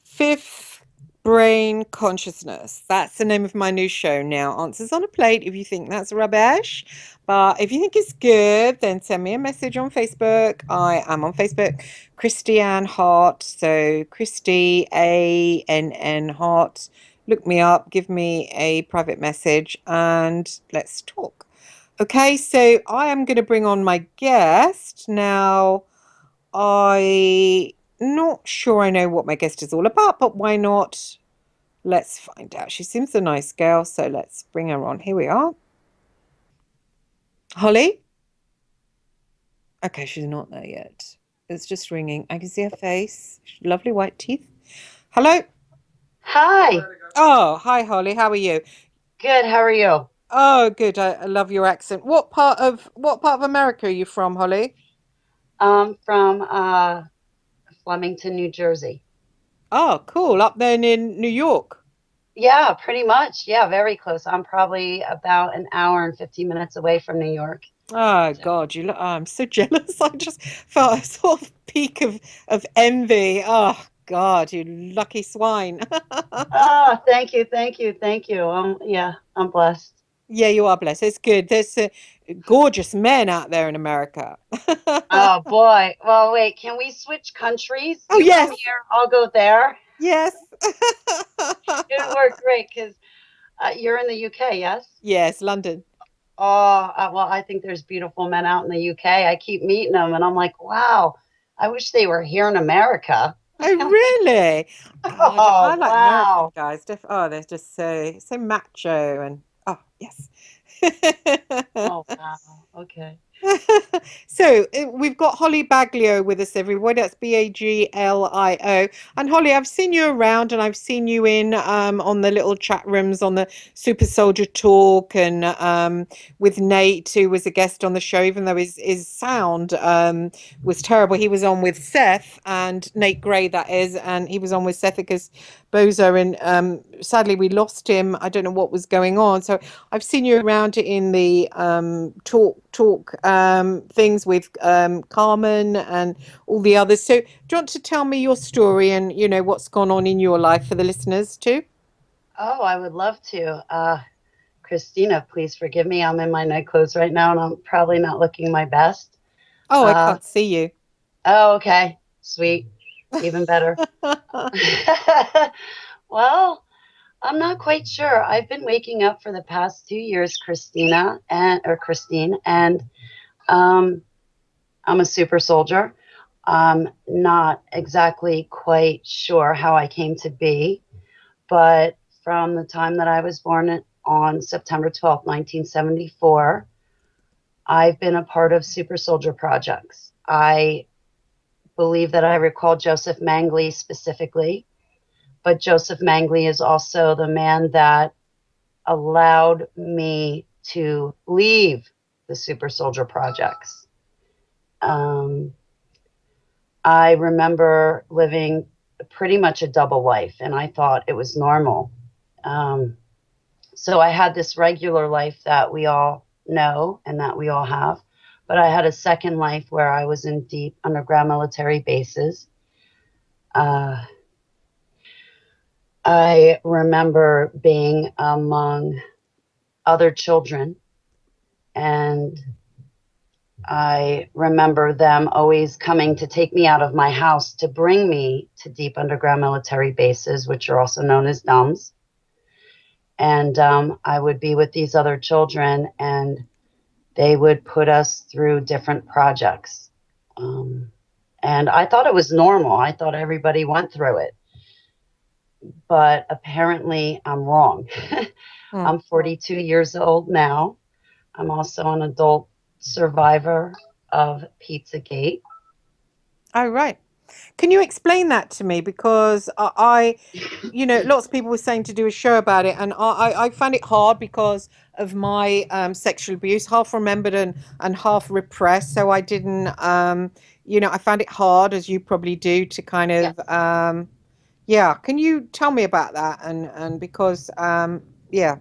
Fifth Brain Consciousness. That's the name of my new show now. Answers on a Plate if you think that's rubbish. But if you think it's good, then send me a message on Facebook. I am on Facebook, Christiane Hart. So Christy, A-N-N Hart. Look me up, give me a private message, and let's talk. Okay, so I am going to bring on my guest now. I'm not sure I know what my guest is all about, but why not? Let's find out. She seems a nice girl, so let's bring her on. Here we are. Holly? Okay, she's not there yet. It's just ringing. I can see her face. Lovely white teeth. Hello? Hi. Oh, hi, Holly. How are you? Good. How are you? Oh, good. I love your accent. What part of America are you from, Holly? From Flemington, New Jersey. Oh, cool. Up there in New York. Yeah, pretty much. Yeah, very close. I'm probably about an hour and 15 minutes away from New York. Oh, God, I'm so jealous. I just felt a sort of peak of envy. Oh, God, you lucky swine. Oh, thank you, thank you, thank you. Yeah, I'm blessed. Yeah, you are blessed. It's good. There's gorgeous men out there in America. Oh boy. Well, wait, can we switch countries? Oh, You come yes. here, I'll go there. Yes. It would work great because you're in the UK, yes? Yes, London. Oh, well, I think there's beautiful men out in the UK. I keep meeting them, and I'm like, wow, I wish they were here in America. Oh, really? God, I Oh, like American wow. guys. Oh, they're just so macho and oh, yes. Oh, wow. Okay. So we've got Holly Baglio with us, everybody. That's Baglio. And Holly, I've seen you around, and I've seen you in on the little chat rooms on the Super Soldier Talk, and with Nate, who was a guest on the show, even though his sound was terrible. He was on with Seth and Nate Gray, that is, and he was on with Seth because Bozo, and sadly we lost him. I don't know what was going on. So I've seen you around in the talk things with Carmen and all the others. So do you want to tell me your story and what's gone on in your life for the listeners too? Oh, I would love to. Christina, please forgive me. I'm in my night clothes right now, and I'm probably not looking my best. Oh, I Uh, can't see you. oh, okay. Sweet. Even better. Well, I'm not quite sure. I've been waking up for the past 2 years, Christine, and um, I'm a super soldier. I'm not exactly quite sure how I came to be, but from the time that I was born on September 12th, 1974, I've been a part of super soldier projects. I believe that I recall Joseph Mangli specifically, but Joseph Mangli is also the man that allowed me to leave the super soldier projects. Um, I remember living pretty much a double life, and I thought it was normal. Um, so I had this regular life that we all know and that we all have, but I had a second life where I was in deep underground military bases. Uh, I remember being among other children, and I remember them always coming to take me out of my house to bring me to deep underground military bases, which are also known as DUMBs. And I would be with these other children, and they would put us through different projects. And I thought it was normal. I thought everybody went through it. But apparently, I'm wrong. Mm. I'm 42 years old now. I'm also an adult survivor of Pizzagate. Oh, right. Can you explain that to me? Because lots of people were saying to do a show about it, and I found it hard because of my sexual abuse, half remembered and half repressed. So I didn't, I found it hard, as you probably do, to kind Yes. of, yeah. Can you tell me about that? And because, yeah,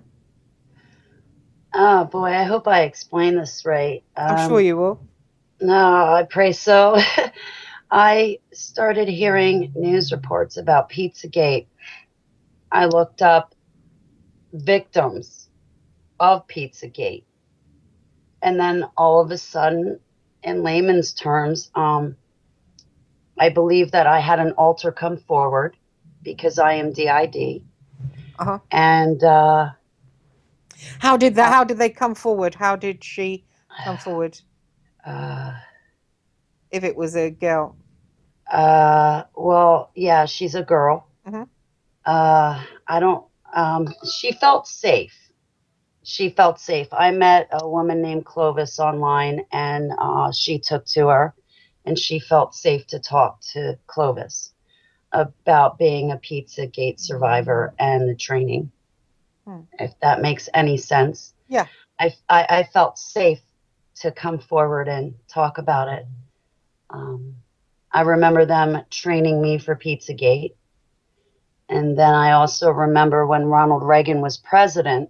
Oh boy, I hope I explain this right. I'm sure you will. No, I pray so. I started hearing news reports about Pizzagate. I looked up victims of Pizzagate. And then all of a sudden, in layman's terms, I believe that I had an altar come forward because I am DID. Uh-huh. And How did that? How did they come forward? How did she come forward? uh, If it was a girl. well, yeah, she's a girl. Hmm. I don't, she felt safe. She felt safe. I met a woman named Clovis online, and she took to her, and she felt safe to talk to Clovis about being a Pizzagate survivor and the training, if that makes any sense. Yeah. I felt safe to come forward and talk about it. I remember them training me for Pizzagate. And then I also remember when Ronald Reagan was president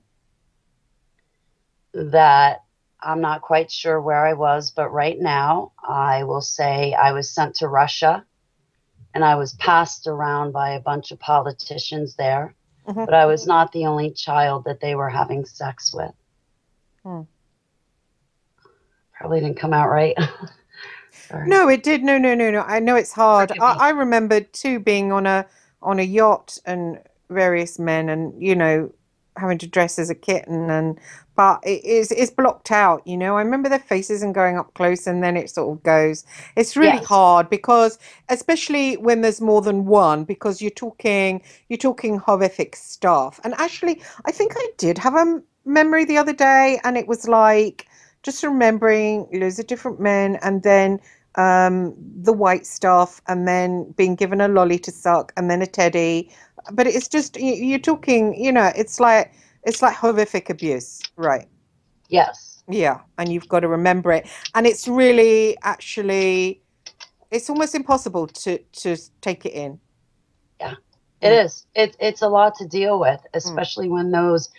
that I'm not quite sure where I was, but right now I will say I was sent to Russia and I was passed around by a bunch of politicians there, Mhm. but I was not the only child that they were having sex with. Hmm. Probably didn't come out right. Sorry. No, it did. No, no, no, no. I know it's hard. Forgive me. I remember too being on a yacht and various men and having to dress as a kitten and but it's blocked out, you know. I remember their faces and going up close and then it sort of goes. It's really Yes. hard because especially when there's more than one because you're talking horrific stuff. And actually, I think I did have a memory the other day and it was like just remembering loads of different men and then the white stuff and then being given a lolly to suck and then a teddy. But it's just you're talking, it's like horrific abuse, right? Yes. Yeah, and you've got to remember it. And it's really actually it's almost impossible to take it in. Yeah. It Mm, is. It's a lot to deal with, mm. especially when those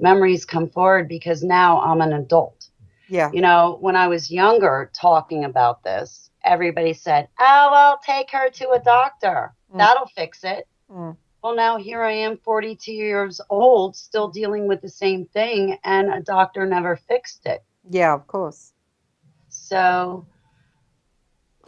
memories come forward because now I'm an adult. Yeah. You know, when I was younger talking about this, everybody said, "Oh, well, take her to a doctor. Mm, That'll fix it." mm, Well, now here I am, 42 years old, still mm. dealing with the same thing, and a doctor never fixed it. Yeah, of course. So,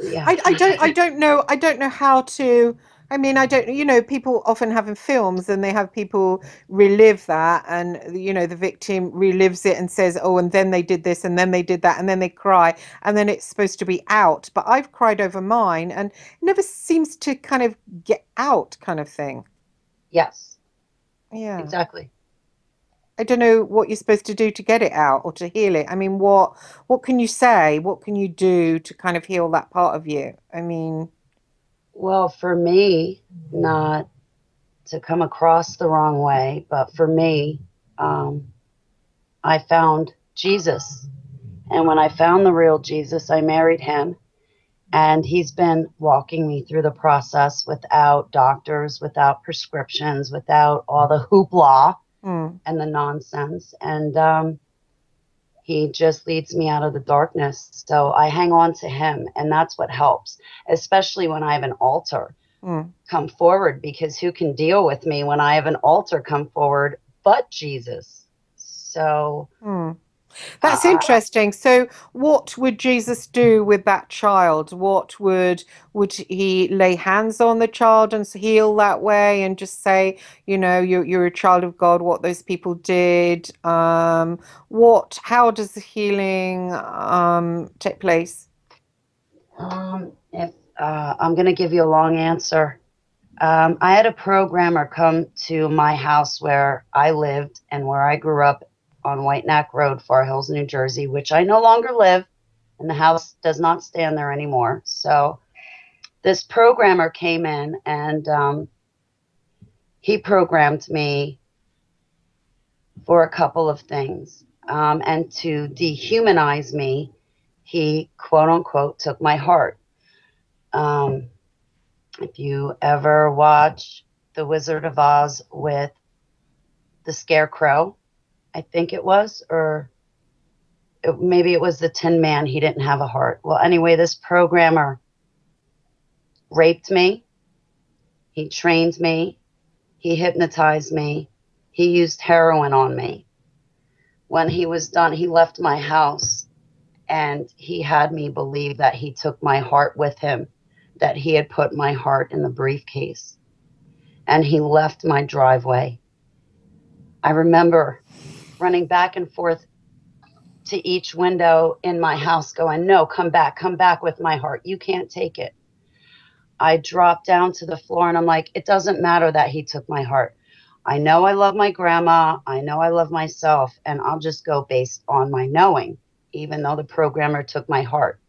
yeah. I don't know how to. I mean, I don't, people often have in films and they have people relive that and, the victim relives it and says, oh, and then they did this and then they did that and then they cry and then it's supposed to be out. But I've cried over mine and it never seems to kind of get out kind of thing. Yes, Yeah. exactly. I don't know what you're supposed to do to get it out or to heal it. I mean, what can you say? What can you do to kind of heal that part of you? I mean, Well, for me, not to come across the wrong way, but for me, um, I found Jesus. And when I found the real Jesus, I married him. And he's been walking me through the process without doctors, without prescriptions, without all the hoopla mm, and the nonsense. And he just leads me out of the darkness. So I hang on to him. And that's what helps, especially when I have an altar mm. come forward, because who can deal with me when I have an altar come forward but Jesus? So, Hmm. That's uh, interesting. So, what would Jesus do with that child? What would he lay hands on the child and heal that way, and just say, you're a child of God? What those people did. How does the healing take place? if I'm going to give you a long answer. I had a programmer come to my house where I lived and where I grew up on White Neck Road, Far Hills, New Jersey, which I no longer live, and the house does not stand there anymore. So this programmer came in and he programmed me for a couple of things. And to dehumanize me, he quote unquote took my heart. Um, if you ever watch The Wizard of Oz with the Scarecrow, I think it was, or maybe it was the Tin Man, he didn't have a heart. Well, anyway, this programmer raped me, he trained me, he hypnotized me, he used heroin on me. When he was done, he left my house and he had me believe that he took my heart with him, that he had put my heart in the briefcase, and he left my driveway. I remember running back and forth to each window in my house going, no, come back with my heart. You can't take it. I dropped down to the floor and I'm like, it doesn't matter that he took my heart. I know I love my grandma. I know I love myself, and I'll just go based on my knowing, even though the programmer took my heart.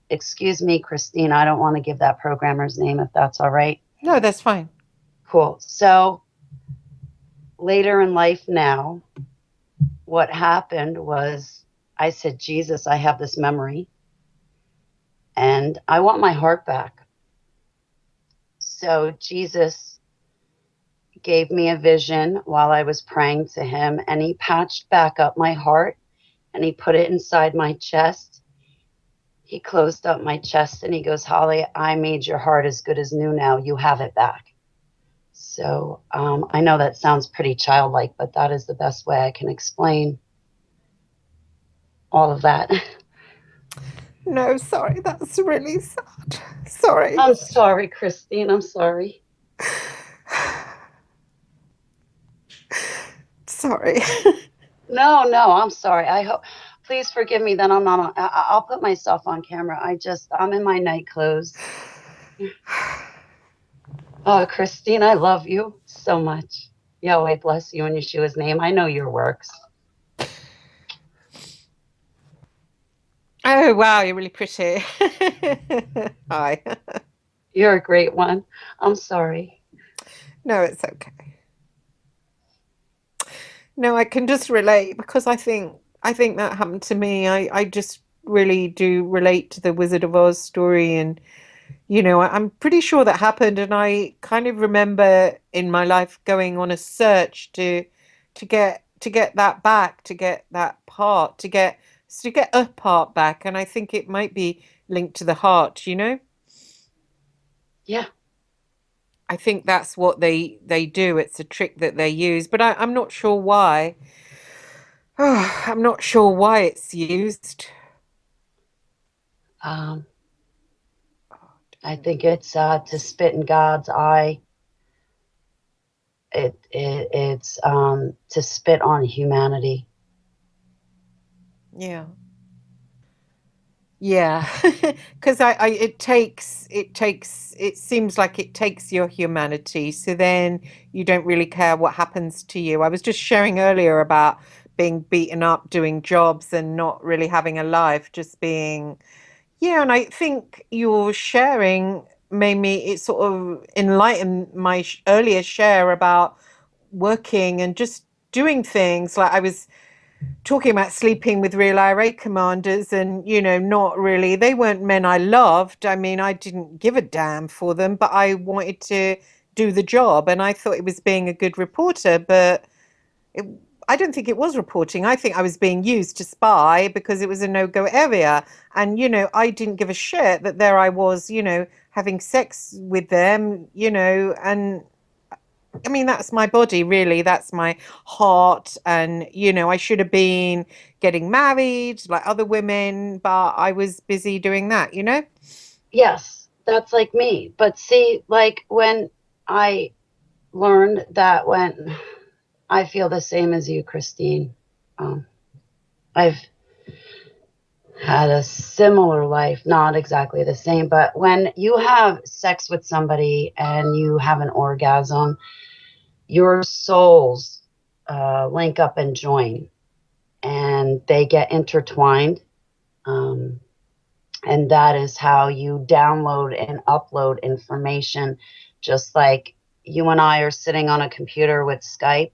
Excuse me, Christine, I don't want to give that programmer's name if that's all right. No, that's fine. Cool. So later in life now, what happened was I said, Jesus, I have this memory and I want my heart back. So Jesus gave me a vision while I was praying to him, and he patched back up my heart and he put it inside my chest. he closed up my chest and he goes, Holly, I made your heart as good as new now. You have it back. So I know that sounds pretty childlike, but that is the best way I can explain all of that. No, sorry, that's really sad. Sorry. I'm sorry, Christine. I'm sorry. Sorry. No, I'm sorry. I hope. Please forgive me that I'm not on. I'll put myself on camera. I'm in my night clothes. Oh, Christine, I love you so much. Yahweh bless you in Yeshua's name. I know your works. Oh, wow, you're really pretty. Hi. You're a great one. I'm sorry. No, it's okay. No, I can just relate because I think that happened to me. I just really do relate to the Wizard of Oz story, and I'm pretty sure that happened, and I kind of remember in my life going on a search to get that back, to get that part, to get a part back, and I think it might be linked to the heart, Yeah. I think that's what they do. It's a trick that they use, but I'm not sure why. I'm not sure why it's used. I think it's to spit in God's eye. It's to spit on humanity. Yeah. Yeah, because it seems like it takes your humanity, so then you don't really care what happens to you. I was just sharing earlier about being beaten up doing jobs and not really having a life, just being, yeah, and I think your sharing made me, it sort of enlightened my earlier share about working and just doing things. Like I was talking about sleeping with real IRA commanders and, not really, they weren't men I loved. I mean, I didn't give a damn for them, but I wanted to do the job and I thought it was being a good reporter, but it, I don't think it was reporting. I think I was being used to spy because it was a no-go area. And, I didn't give a shit that there I was, having sex with them, and I mean, that's my body, really. That's my heart. And, I should have been getting married like other women, but I was busy doing that? Yes, that's like me. But see, like when I learned that when I feel the same as you, Christine. I've had a similar life, not exactly the same, but when you have sex with somebody and you have an orgasm, your souls link up and join and they get intertwined. And that is how you download and upload information, just like you and I are sitting on a computer with Skype,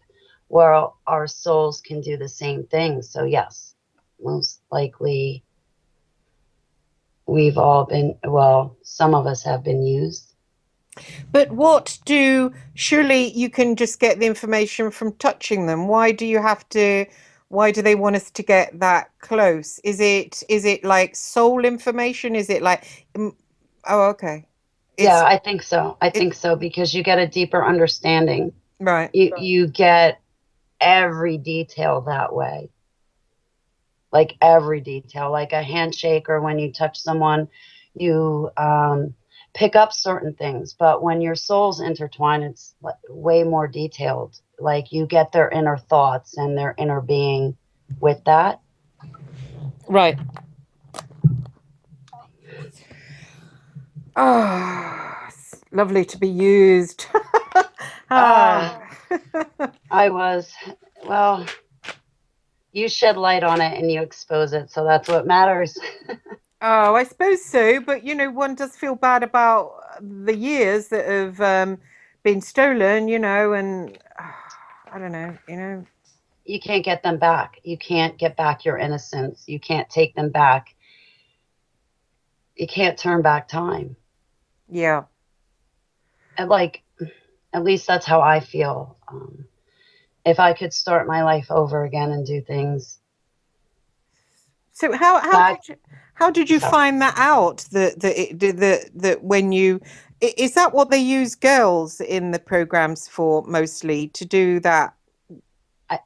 where our souls can do the same thing. So, yes, most likely we've all been, well, some of us have been used. But surely you can just get the information from touching them. Why do they want us to get that close? Is it like soul information? Is it like, oh, okay. Yeah, It's I think so. I it think so because you get a deeper understanding. right. You get every detail that way, like every detail, like a handshake or when you touch someone, you pick up certain things. But when your souls intertwine, it's way more detailed. Like you get their inner thoughts and their inner being with that. Right. Oh, it's lovely to be used. Ah. I was, well, you shed light on it and you expose it. So that's what matters. Oh, I suppose so. But one does feel bad about the years that have been stolen, and I don't know. You can't get them back. You can't get back your innocence. You can't take them back. You can't turn back time. Yeah. And like, at least that's how I feel. If I could start my life over again and do things So how back, How did you So find that out? That when you is that what they use girls in the programs for mostly to do that? I, to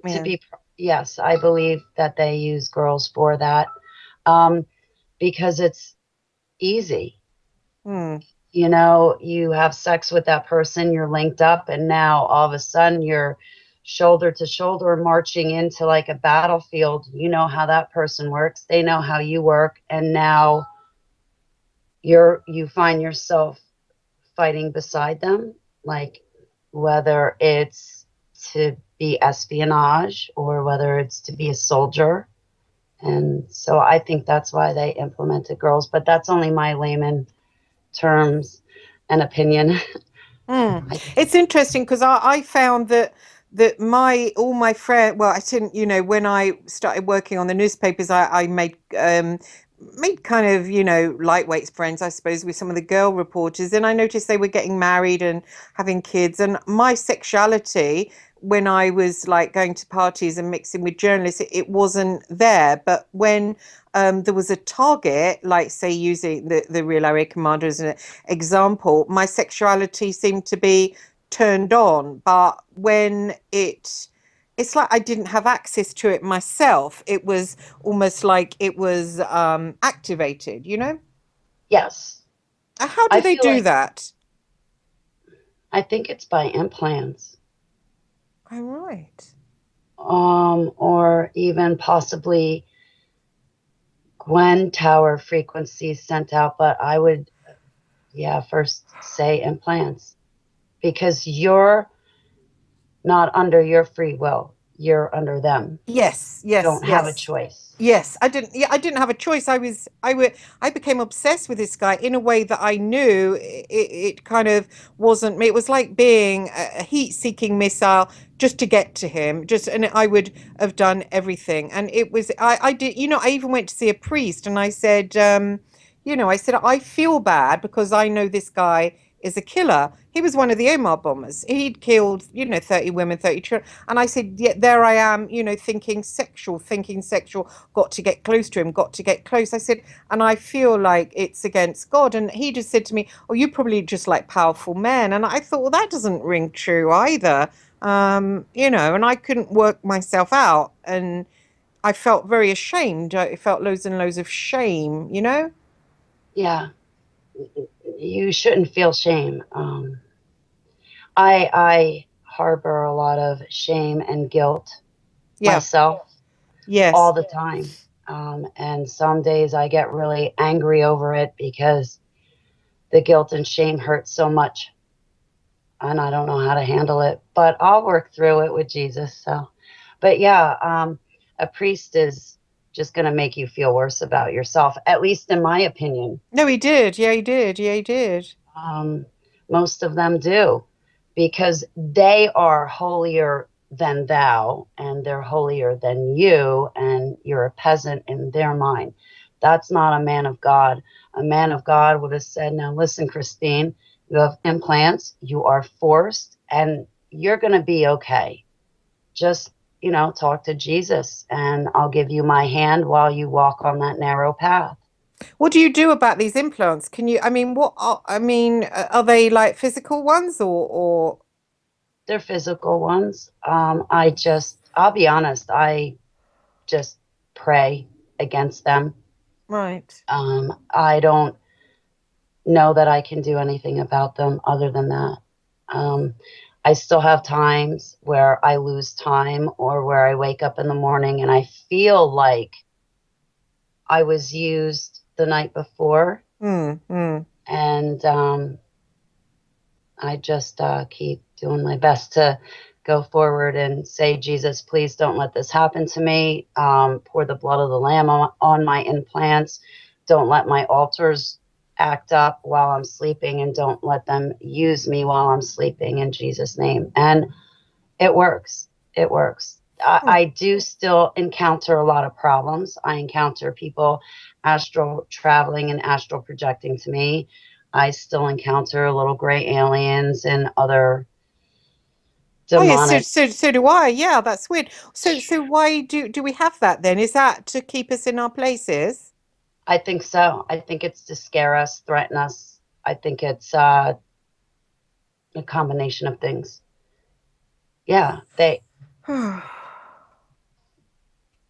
Yeah. be, yes, I believe that they use girls for that, um, because it's easy. Hmm. You know, you have sex with that person, you're linked up, and now all of a sudden you're shoulder to shoulder marching into like a battlefield. You know how that person works, they know how you work, and now you find yourself fighting beside them, like whether it's to be espionage or whether it's to be a soldier. And so I think that's why they implemented girls, but that's only my layman terms and opinion. Mm. I, It's interesting because I found that my all my friends, well, I didn't, when I started working on the newspapers, I made kind of, lightweight friends, I suppose, with some of the girl reporters. And I noticed they were getting married and having kids. And my sexuality, when I was like going to parties and mixing with journalists, it wasn't there. But when there was a target, like say using the real area commander as an example, my sexuality seemed to be turned on. But when it's like I didn't have access to it myself. It was almost like it was activated, yes, How do I they feel do like that? I think it's by implants, Oh, right. or even possibly Gwen Tower frequencies sent out, but I would, yeah, first say implants because you're not under your free will. You're under them. Yes, You yes, don't have a yes. choice. Yes, I didn't. Yeah, I didn't have a choice. I became obsessed with this guy in a way that I knew it kind of wasn't me. It was like being a heat-seeking missile just to get to him. And I would have done everything. And it was, I did, I even went to see a priest, and I said, I feel bad because I know this guy is a killer. He was one of the Omar bombers. He'd killed, 30 women, 30 children. And I said, yeah, there I am, thinking sexual, got to get close to him, got to get close. I said, and I feel like it's against God. And he just said to me, oh, you probably just like powerful men. And I thought, well, that doesn't ring true either. And I couldn't work myself out. And I felt very ashamed. I felt loads and loads of shame. Yeah, you shouldn't feel shame. I harbor a lot of shame and guilt Yeah. myself all Yes. the time. And some days I get really angry over it because the guilt and shame hurt so much and I don't know how to handle it, but I'll work through it with Jesus. So, but yeah, a priest is just going to make you feel worse about yourself, at least in my opinion. No, he did. Yeah, he did. Yeah, he did. Um, Most of them do because they are holier than thou and they're holier than you, and you're a peasant in their mind. That's not a man of God. A man of God would have said, now listen, Christine, you have implants, you are forced, and you're going to be okay. Just, talk to Jesus, and I'll give you my hand while you walk on that narrow path. What do you do about these implants? Are they like physical ones or They're physical ones. I'll be honest, I just pray against them. right? I don't know that I can do anything about them other than that. Um, I still have times where I lose time or where I wake up in the morning and I feel like I was used the night before. Hmm. Hmm. And I just keep doing my best to go forward and say, Jesus, please don't let this happen to me. Pour the blood of the Lamb on my implants. Don't let my altars act up while I'm sleeping, and don't let them use me while I'm sleeping, in Jesus' name. And it works. It works. Hmm. I do still encounter a lot of problems. I encounter people astral traveling and astral projecting to me. I still encounter little gray aliens and other Oh yes, so demonic. so do I. Yeah, that's weird. So why do we have that then? Is that to keep us in our places? I think so. I think it's to scare us, threaten us. I think it's a combination of things. Yeah, they I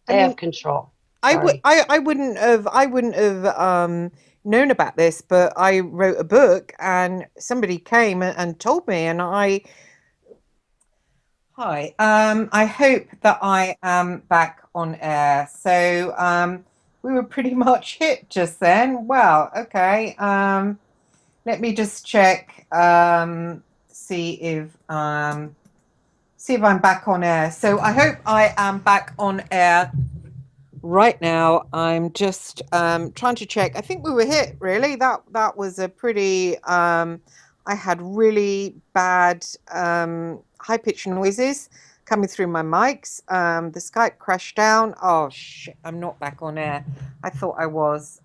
have mean, control. I would, Sorry. I wouldn't have known about this, but I wrote a book, and somebody came and told me, and hi, I hope that I am back on air. So, we were pretty much hit just then. Wow, okay. Let me just check, see if I'm back on air. So I hope I am back on air right now. I'm just trying to check. I think we were hit, really. That was a pretty I had really bad high pitched noises coming through my mics. The Skype crashed down. Oh shit, I'm not back on air. I thought I was.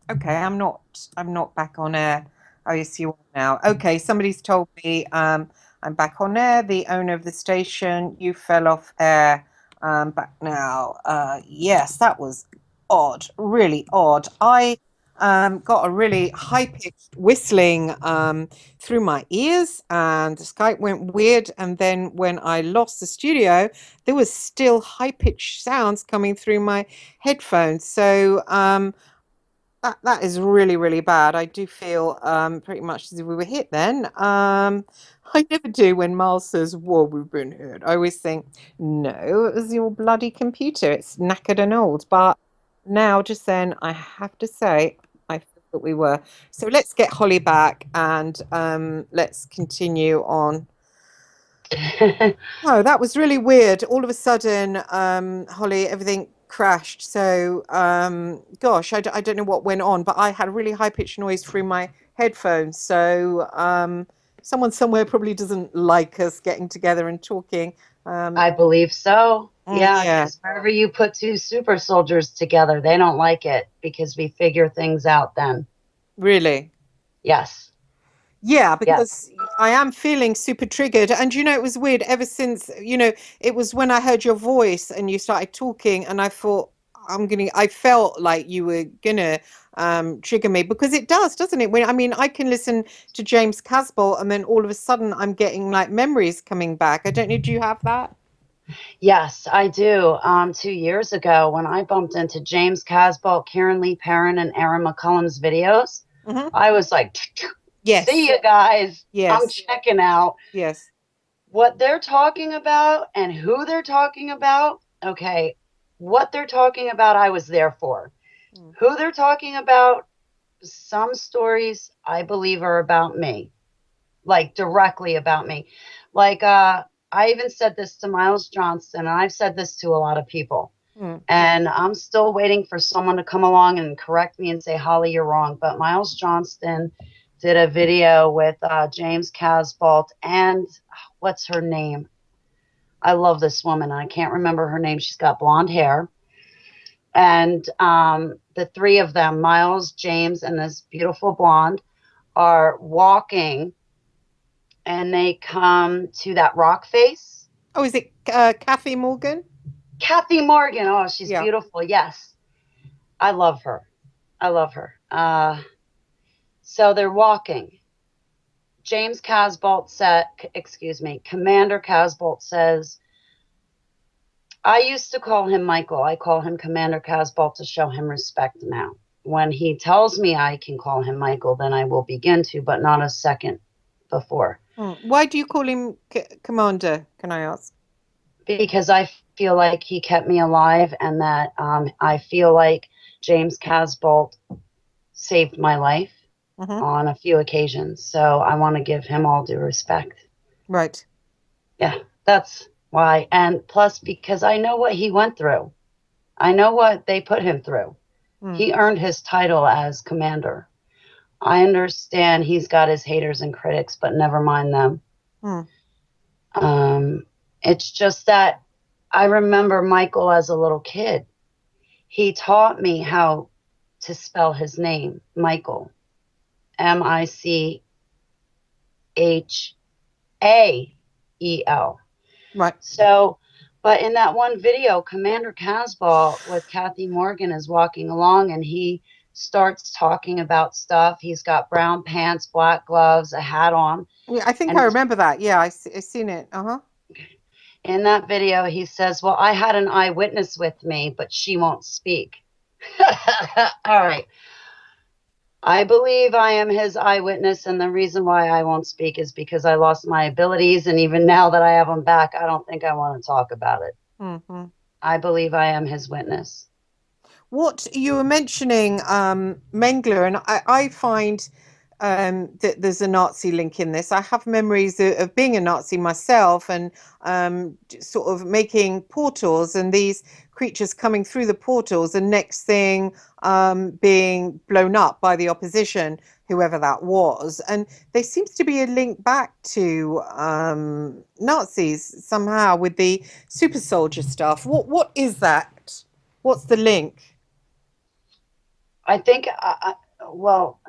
Okay, I'm not back on air. Oh, yes, you are now. Okay, somebody's told me I'm back on air. The owner of the station, you fell off air. Back now. Yes, that was odd, really odd. I got a really high-pitched whistling through my ears, and the Skype went weird. And then when I lost the studio, there was still high-pitched sounds coming through my headphones. So that is really, really bad. I do feel pretty much as if we were hit then. I never do when Miles says, "Whoa, we've been hit." I always think, no, it was your bloody computer. It's knackered and old. But now, just then, I have to say, I feel that we were. So let's get Holly back, and let's continue on. Oh, that was really weird. All of a sudden, Holly, everything crashed. So, gosh, I don't know what went on, but I had a really high-pitched noise through my headphones. So, someone somewhere probably doesn't like us getting together and talking. I believe so. Yeah, Yeah, because wherever you put two super soldiers together, they don't like it because we figure things out then. really. Yes. Yeah, Yes. because I am feeling super triggered. And it was weird ever since, it was when I heard your voice and you started talking, and I thought, I felt like you were gonna trigger me, because it does, doesn't it? I can listen to James Casbolt, and then all of a sudden I'm getting like memories coming back. I don't know, do you have that? Yes, I do. 2 years ago, when I bumped into James Casbolt, Karen Lee Perrin, and Aaron McCullum's videos, Hmm. I was like, see Yes, you guys. I'm yes, checking out yes. what they're talking about and who they're talking about. Okay, what they're talking about, I was there for. Mm. Who they're talking about, some stories I believe are about me, like directly about me. Like, I even said this to Miles Johnston, and I've said this to a lot of people. Mm. And I'm still waiting for someone to come along and correct me and say, Holly, you're wrong. But Miles Johnston did a video with James Casbolt and what's her name? I love this woman. I can't remember her name. She's got blonde hair. And the three of them, Miles, James, and this beautiful blonde, are walking, and they come to that rock face. Oh, is it Kathy Morgan? Kathy Morgan. Oh, she's Yeah. beautiful. Yes. I love her. I love her. So they're walking. James Casbolt said, excuse me, Commander Casbolt says, I used to call him Michael. I call him Commander Casbolt to show him respect now. When he tells me I can call him Michael, then I will begin to, but not a second before. Why do you call him Commander, can I ask? Because I feel like he kept me alive, and that I feel like James Casbolt saved my life Hmm. on a few occasions. So I want to give him all due respect. Right. Yeah, that's why. And plus, because I know what he went through, I know what they put him through. Mm. He earned his title as commander. I understand he's got his haters and critics, but never mind them. Mm. It's just that I remember Michael as a little kid. He taught me how to spell his name, Michael, Michael. Right. So But in that one video, Commander Casbah with Kathy Morgan is walking along and he starts talking about stuff. He's got brown pants, black gloves, a hat on. Yeah, I think And I remember that. Yeah, I seen it. Uh-huh. in that video, he says, well, I had an eyewitness with me, but she won't speak. All right. I believe I am his eyewitness, and the reason why I won't speak is because I lost my abilities, and even now that I have them back, I don't think I want to talk about it. Mm-hmm. I believe I am his witness. What you were mentioning, Mengele, and I find that there's a Nazi link in this. I have memories of being a Nazi myself and sort of making portals and these creatures coming through the portals and next thing being blown up by the opposition, whoever that was. And there seems to be a link back to Nazis somehow with the super soldier stuff. What is that? What's the link? I think, well,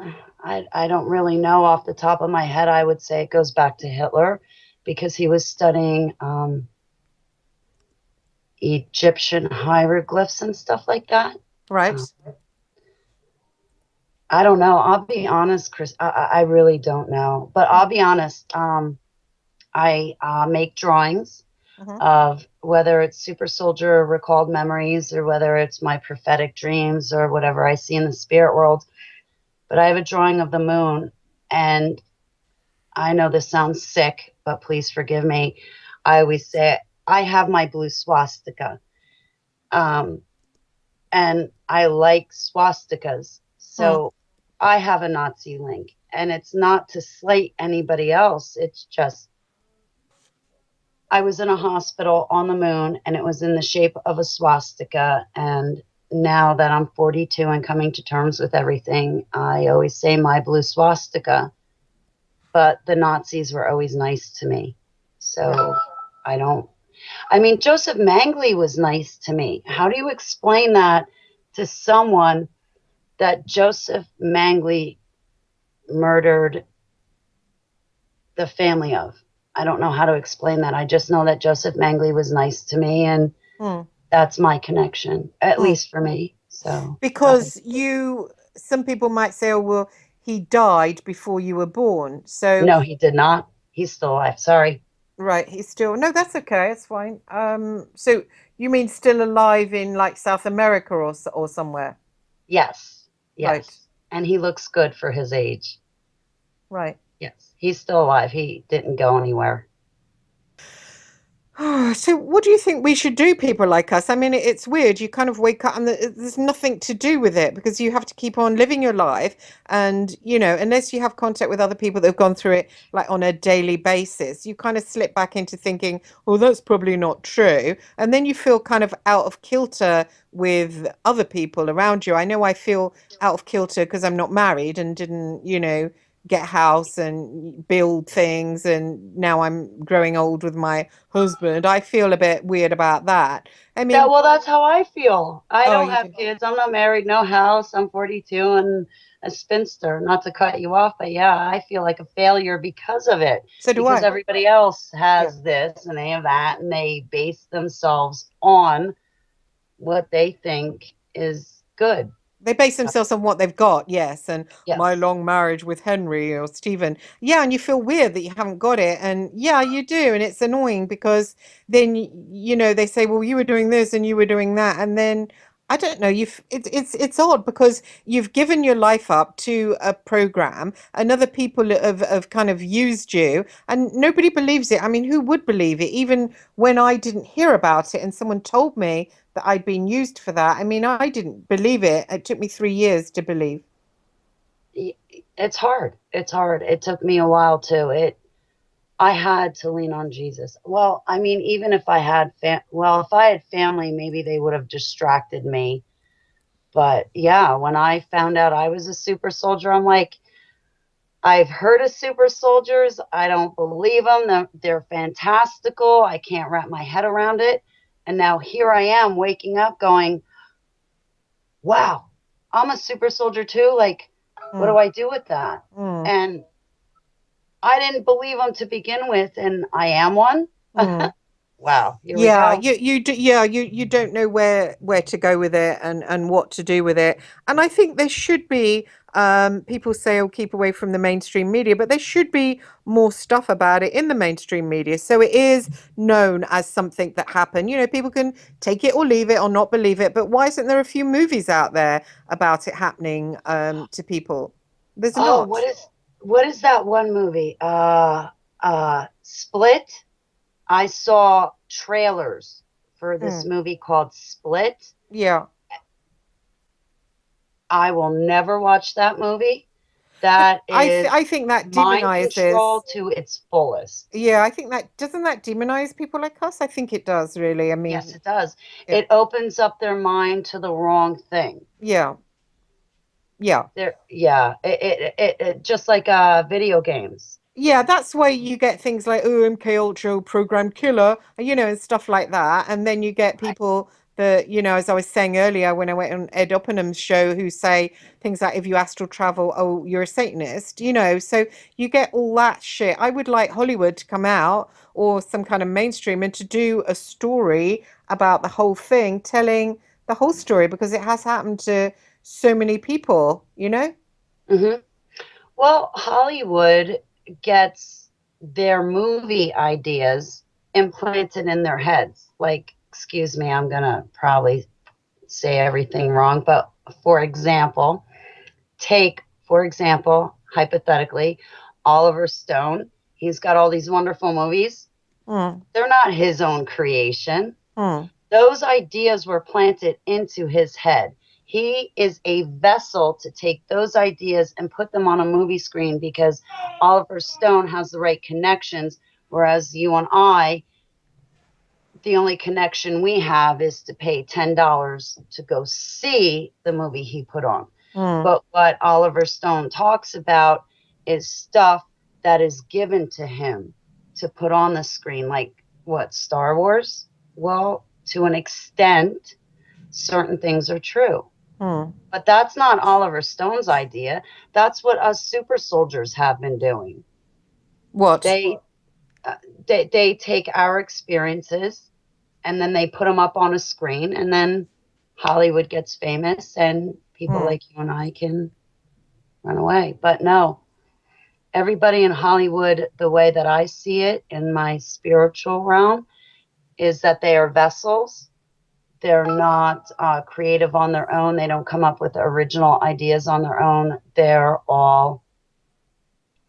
I don't really know off the top of my head. I would say it goes back to Hitler because he was studying Egyptian hieroglyphs and stuff like that. Right. I don't know. I'll be honest, Chris. I really don't know. But I'll be honest. I make drawings of whether it's super soldier recalled memories or whether it's my prophetic dreams or whatever I see in the spirit world. But I have a drawing of the moon, and I know this sounds sick, but please forgive me. I always say I have my blue swastika, and I like swastikas. So I have a Nazi link, and it's not to slight anybody else. It's just I was in a hospital on the moon, and it was in the shape of a swastika, and now that I'm 42 and coming to terms with everything, I always say my blue swastika, but the Nazis were always nice to me. So Joseph Mengele was nice to me. How do you explain that to someone that Joseph Mengele murdered the family of? I don't know how to explain that. I just know that Joseph Mengele was nice to me, and that's my connection, at least for me. So because some people might say, oh, well, he died before you were born. So no, he did not. He's still alive. Sorry. Right, he's still no, that's okay, it's fine. So you mean still alive in like South America or somewhere? Yes. Right. And he looks good for his age. Right. Yes, he's still alive. He didn't go anywhere. So what do you think we should do, people like us? I mean, it's weird. You kind of wake up and there's nothing to do with it because you have to keep on living your life. And, unless you have contact with other people that have gone through it like on a daily basis, you kind of slip back into thinking, well, that's probably not true. And then you feel kind of out of kilter with other people around you. I know I feel out of kilter because I'm not married and didn't, get a house and build things, and now I'm growing old with my husband. I feel a bit weird about that. I mean, Well, that's how I feel. I don't you have do. kids. I'm not married, no house. I'm 42 and a spinster. Not to cut you off, but yeah, I feel like a failure because of it. So do Because I. everybody else Yeah. has this and they have that, and they base themselves on what they think is good. They base themselves on what they've got, yes. And my Yes. long marriage with Henry or Stephen. Yeah, and you feel weird that you haven't got it. And yeah, you do. And it's annoying because then, they say, well, you were doing this and you were doing that. And then I don't know, it's odd because you've given your life up to a program and other people have kind of used you and nobody believes it. I mean, who would believe it? Even when I didn't hear about it and someone told me that I'd been used for that. I mean, I didn't believe it. It took me 3 years to believe. It's hard. It's hard. It took me a while too. I had to lean on Jesus. Well, I mean, even if I had if I had family, maybe they would have distracted me. But yeah, when I found out I was a super soldier, I'm like, I've heard of super soldiers. I don't believe them. They're fantastical. I can't wrap my head around it. And now here I am waking up going, wow, I'm a super soldier too. Like, what do I do with that? And I didn't believe them to begin with, and I am one. wow, here we Yeah, go. you don't know where to go with it and what to do with it. And I think there should be people say, oh, keep away from the mainstream media, but there should be more stuff about it in the mainstream media. So it is known as something that happened. You know, people can take it or leave it or not believe it, but why isn't there a few movies out there about it happening to people? There's Oh, not. what is that one movie? Split. I saw trailers for this Mm, movie called Split. yeah. I will never watch that movie. That is I think that mind control demonizes. to its fullest. Yeah, I think that doesn't that demonize people like us? I think it does, really. I Yes, mean, it does. yeah, It opens up their mind to the wrong thing. yeah, yeah. There, yeah, it just like video games. Yeah, that's why you get things like MK Ultra Program Killer, you know, and stuff like that. And then you get Right. people that, you know, as I was saying earlier when I went on Ed Oppenham's show, who say things like if you astral travel, oh, you're a Satanist, you know. So you get all that shit. I would like Hollywood to come out or some kind of mainstream and to do a story about the whole thing, telling the whole story because it has happened to so many people, you know? hmm Well, Hollywood gets their movie ideas implanted in their heads. Like, excuse me, I'm gonna probably say everything wrong, but for example, for example, hypothetically, Oliver Stone. He's got all these wonderful movies. Mm, They're not his own creation. mm, Those ideas were planted into his head. He is a vessel to take those ideas and put them on a movie screen because Oliver Stone has the right connections, whereas you and I, the only connection we have is to pay $10 to go see the movie he put on. mm. But what Oliver Stone talks about is stuff that is given to him to put on the screen, like what, Star Wars? Well, to an extent, certain things are true. Hmm. But that's not Oliver Stone's idea. That's what us super soldiers have been doing. What? They uh, they take our experiences and then they put them up on a screen, and then Hollywood gets famous and people Hmm. like you and I can run away. But no, everybody in Hollywood, the way that I see it in my spiritual realm, is that they are vessels. They're not creative on their own. They don't come up with original ideas on their own. They're all,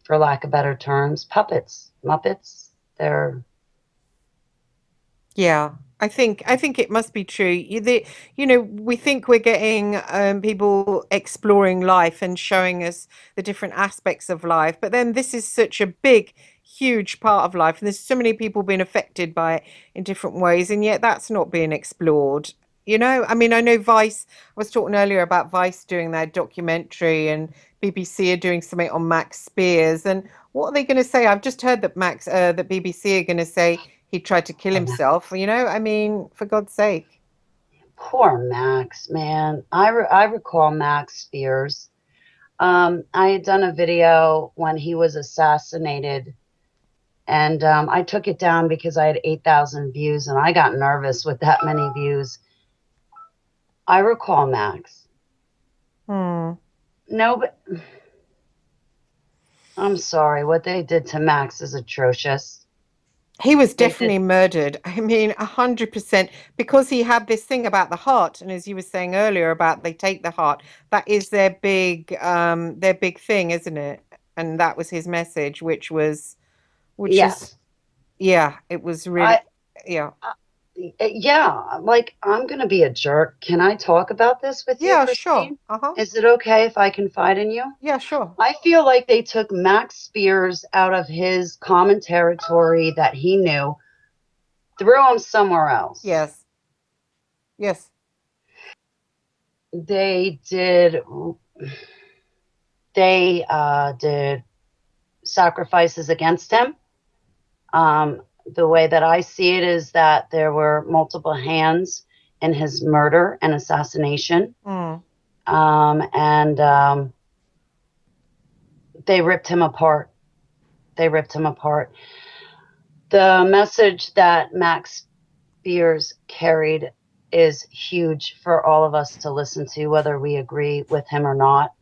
for lack of better terms, puppets, muppets. They're Yeah, I think it must be true. You know, we think we're getting people exploring life and showing us the different aspects of life, but then this is such a big, huge part of life, and there's so many people being affected by it in different ways, and yet that's not being explored. You know, I mean, I know Vice. I was talking earlier about Vice doing their documentary, and BBC are doing something on Max Spears. And what are they going to say? I've just heard that that BBC are going to say he tried to kill oh, no. himself. You know, I mean, for God's sake. Poor Max, man. I recall Max Spears. I had done a video when he was assassinated, and I took it down because I had 8,000 views, and I got nervous with that many views. I recall Max. Hmm. No, but I'm sorry. What they did to Max is atrocious. He was They did, definitely murdered. I mean, 100%, because he had this thing about the heart, and as you were saying earlier about they take the heart, that is their big thing, isn't it? And that was his message, which is, yes. yeah, it was I, really, yeah, I yeah, like I'm gonna be a jerk. Can I talk about this with you, yeah, sure, Christine? uh-huh, Is it okay if I confide in you? yeah, sure, I feel like they took Max Spears out of his common territory that he knew, threw him somewhere else. yes, yes, They did did sacrifices against him. The way that I see it is that there were multiple hands in his murder and assassination. mm, And they ripped him apart. They ripped him apart. The message that Max Spears carried is huge for all of us to listen to, whether we agree with him or not.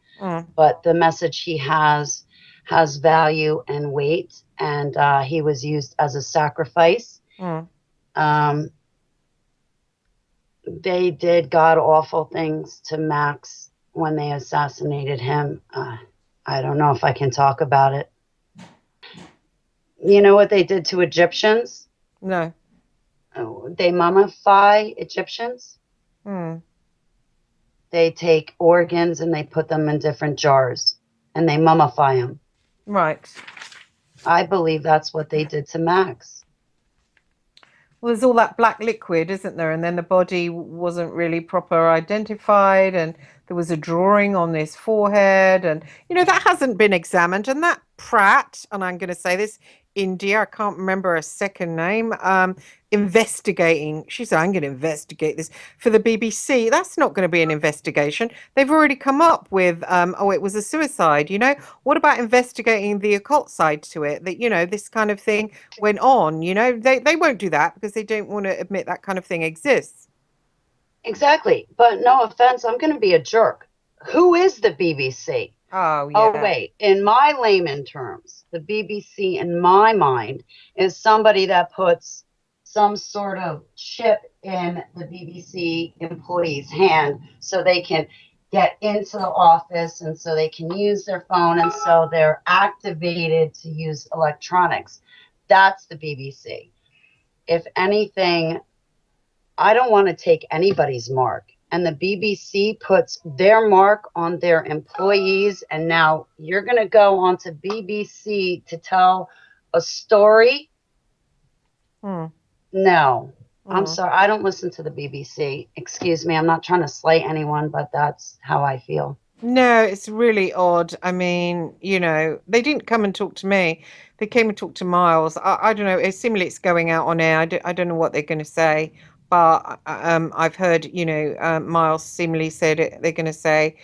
But the message he has value and weight, and he was used as a sacrifice. They did god awful things to Max when they assassinated him. I don't know if I can talk about it. You know what they did to Egyptians? No. They mummify Egyptians. They take organs and they put them in different jars and they mummify them. Right. I believe that's what they did to Max. Well, there's all that black liquid, isn't there? And then the body wasn't really proper identified, and there was a drawing on his forehead, and that hasn't been examined. And that Pratt, and I'm going to say this, India, I can't remember her second name, investigating. She said, I'm going to investigate this for the BBC. That's not going to be an investigation. They've already come up with, it was a suicide. What about investigating the occult side to it? That, this kind of thing went on. They won't do that because they don't want to admit that kind of thing exists. Exactly. But no offense, I'm going to be a jerk. Who is the BBC? Oh, yeah. Oh, wait. In my layman terms, the BBC, in my mind, is somebody that puts some sort of chip in the BBC employee's hand so they can get into the office and so they can use their phone and so they're activated to use electronics. That's the BBC. If anything, I don't want to take anybody's mark. And the BBC puts their mark on their employees. And now you're going to go on to BBC to tell a story? No. I'm sorry. I don't listen to the BBC. Excuse me. I'm not trying to slight anyone, but that's how I feel. No, it's really odd. I mean, they didn't come and talk to me. They came and talked to Miles. I don't know. Seemingly it's going out on air. I don't know what they're going to say. But I've heard, Miles seemingly said they're going to say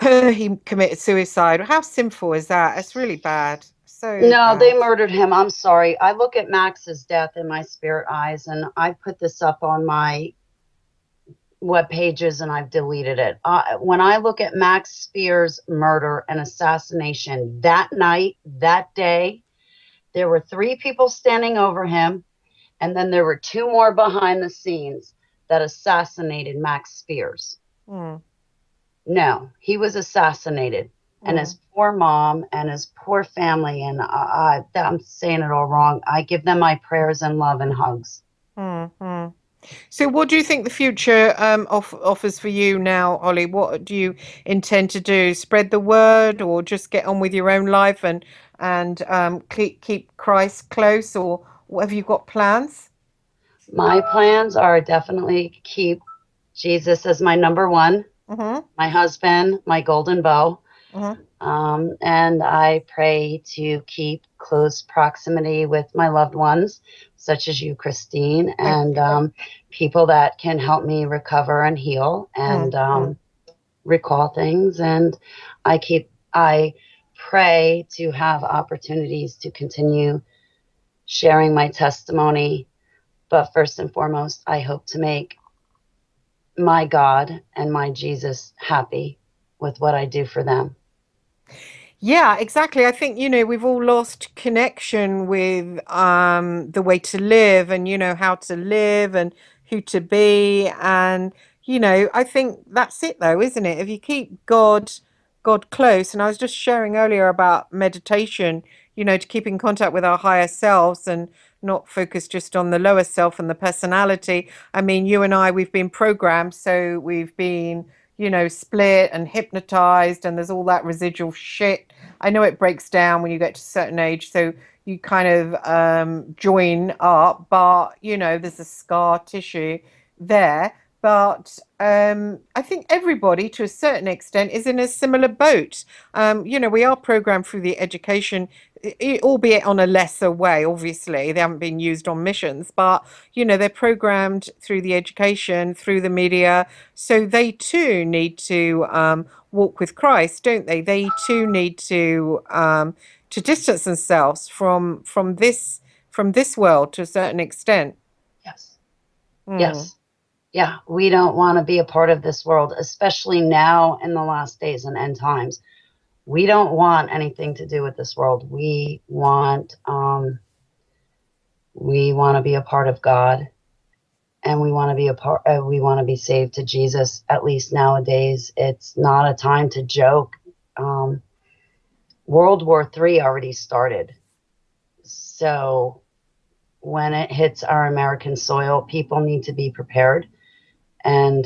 he committed suicide. How sinful is that? It's really bad. So no, bad. They murdered him. I'm sorry. I look at Max's death in my spirit eyes, and I put this up on my web pages, and I've deleted it. When I look at Max Spears' murder and assassination, that night, that day, there were 3 people standing over him. And then there were 2 more behind the scenes that assassinated Max Spears. No, he was assassinated. And his poor mom and his poor family, and I'm saying it all wrong. I give them my prayers and love and hugs. So what do you think the future offers for you now, Holly? What do you intend to do? Spread the word or just get on with your own life and keep Christ close, or what have you got plans? My plans are definitely keep Jesus as my number one, my husband, my golden bow. And I pray to keep close proximity with my loved ones, such as you, Christine, and people that can help me recover and heal and recall things. And I pray to have opportunities to continue sharing my testimony. But first and foremost, I hope to make my God and my Jesus happy with what I do for them. Yeah, exactly. I think, we've all lost connection with the way to live and, how to live and who to be. And, I think that's it though, isn't it? If you keep God close, and I was just sharing earlier about meditation, to keep in contact with our higher selves and not focus just on the lower self and the personality. I mean, you and I, we've been programmed, so we've been split and hypnotized, and there's all that residual shit. I know it breaks down when you get to a certain age, so you kind of join up, but there's a scar tissue there. But I think everybody, to a certain extent, is in a similar boat. We are programmed through the education, albeit on a lesser way. Obviously, they haven't been used on missions, but they're programmed through the education, through the media. So they too need to walk with Christ, don't they? They too need to distance themselves from this from this world to a certain extent. Yes. Mm. Yes. Yeah. We don't want to be a part of this world, especially now in the last days and end times. We don't want anything to do with this world. We want to be a part of God, and we want to be we want to be saved to Jesus. At least nowadays, it's not a time to joke. World War III already started. So when it hits our American soil, people need to be prepared. And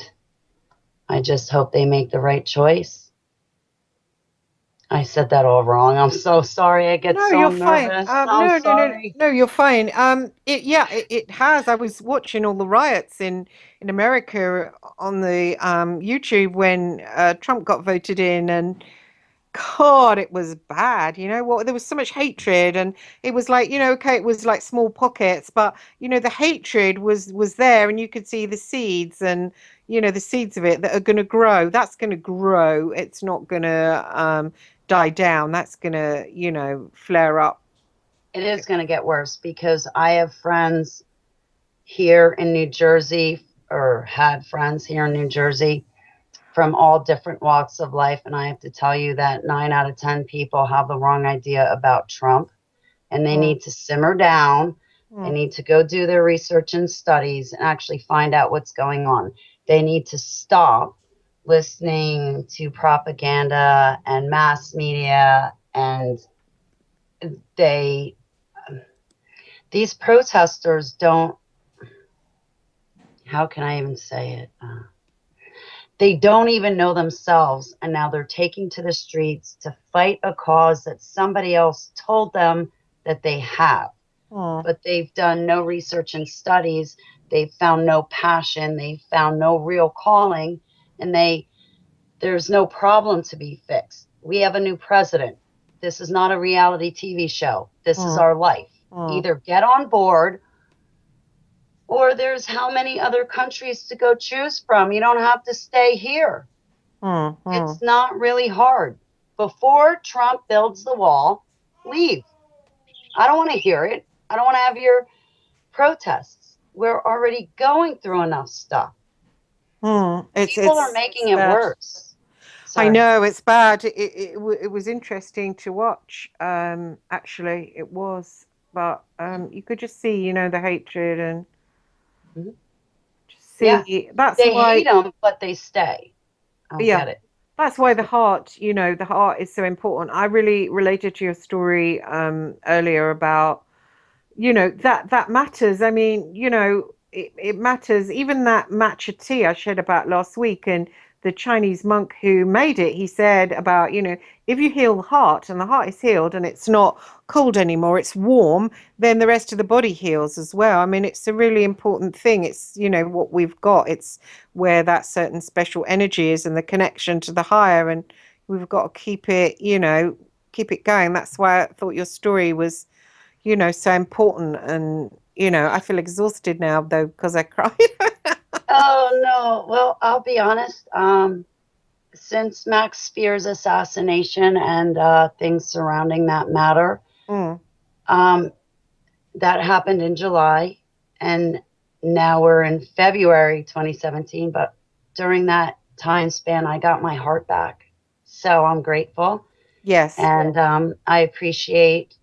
I just hope they make the right choice. I said that all wrong. I'm so sorry. I get No, so you're fine. nervous. I'm No, sorry. no, you're fine. It has. I was watching all the riots in America on the YouTube when Trump got voted in, and God, it was bad. You know what? There was so much hatred, and it was like, okay, it was like small pockets, but the hatred was there, and you could see the seeds, and the seeds of it that are going to grow. That's going to grow. It's not going to die down. That's going to flare up. It is going to get worse because I have friends here in New Jersey, or had friends here in New Jersey from all different walks of life. And I have to tell you that 9 out of 10 people have the wrong idea about Trump, and they need to simmer down. They need to go do their research and studies and actually find out what's going on. They need to stop listening to propaganda and mass media, and these protesters don't, how can I even say it? They don't even know themselves, and now they're taking to the streets to fight a cause that somebody else told them that they have. But they've done no research and studies. They've found no passion. They've found no real calling, and there's no problem to be fixed. We have a new president. This is not a reality TV show. This is our life. Either get on board, or there's how many other countries to go choose from. You don't have to stay here. It's not really hard. Before Trump builds the wall, leave. I don't want to hear it. I don't want to have your protests. We're already going through enough stuff. People are making it worse. Sorry. I know it's bad. It was interesting to watch. Actually, it was, but you could just see, the hatred and just see. Yeah. That's They why. hate them, but they stay. I don't get it. That's why the heart, the heart is so important. I really related to your story earlier about, that matters. I mean, it matters. Even that matcha tea I shared about last week, and the Chinese monk who made it, he said about, if you heal the heart and the heart is healed and it's not cold anymore, it's warm, then the rest of the body heals as well. I mean, it's a really important thing. It's, what we've got. It's where that certain special energy is and the connection to the higher. And we've got to keep it, keep it going. That's why I thought your story was, so important. And, I feel exhausted now, though, because I cried. Oh, no. Well, I'll be honest. Since Max Spear's assassination and things surrounding that matter, that happened in July, and now we're in February 2017. But during that time span, I got my heart back. So I'm grateful. Yes. And I appreciate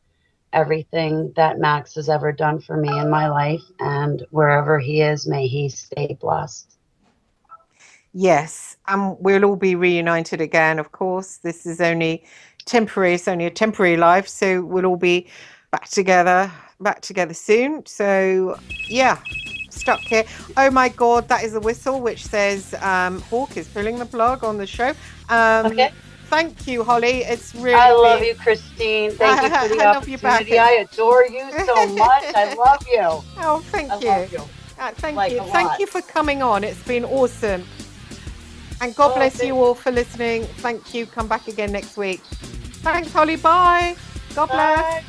everything that Max has ever done for me in my life. And wherever he is, may he stay blessed. Yes. We'll all be reunited again, of course. This is only temporary. It's only a temporary life. So we'll all be back together soon. So, yeah. Stuck here. Oh my God, that is a whistle which says Hawk is pulling the plug on the show. Okay. Thank you, Holly. It's really I love you, Christine. Thank you for the I love you back. opportunity. I adore you so much. I love you. Oh, thank you. Love you. Thank you. Thank you for coming on. It's been awesome. And God bless you all for listening. Thank you. Come back again next week. Thanks, Holly. Bye. God bless.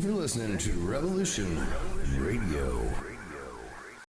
you for listening to Revolution Radio.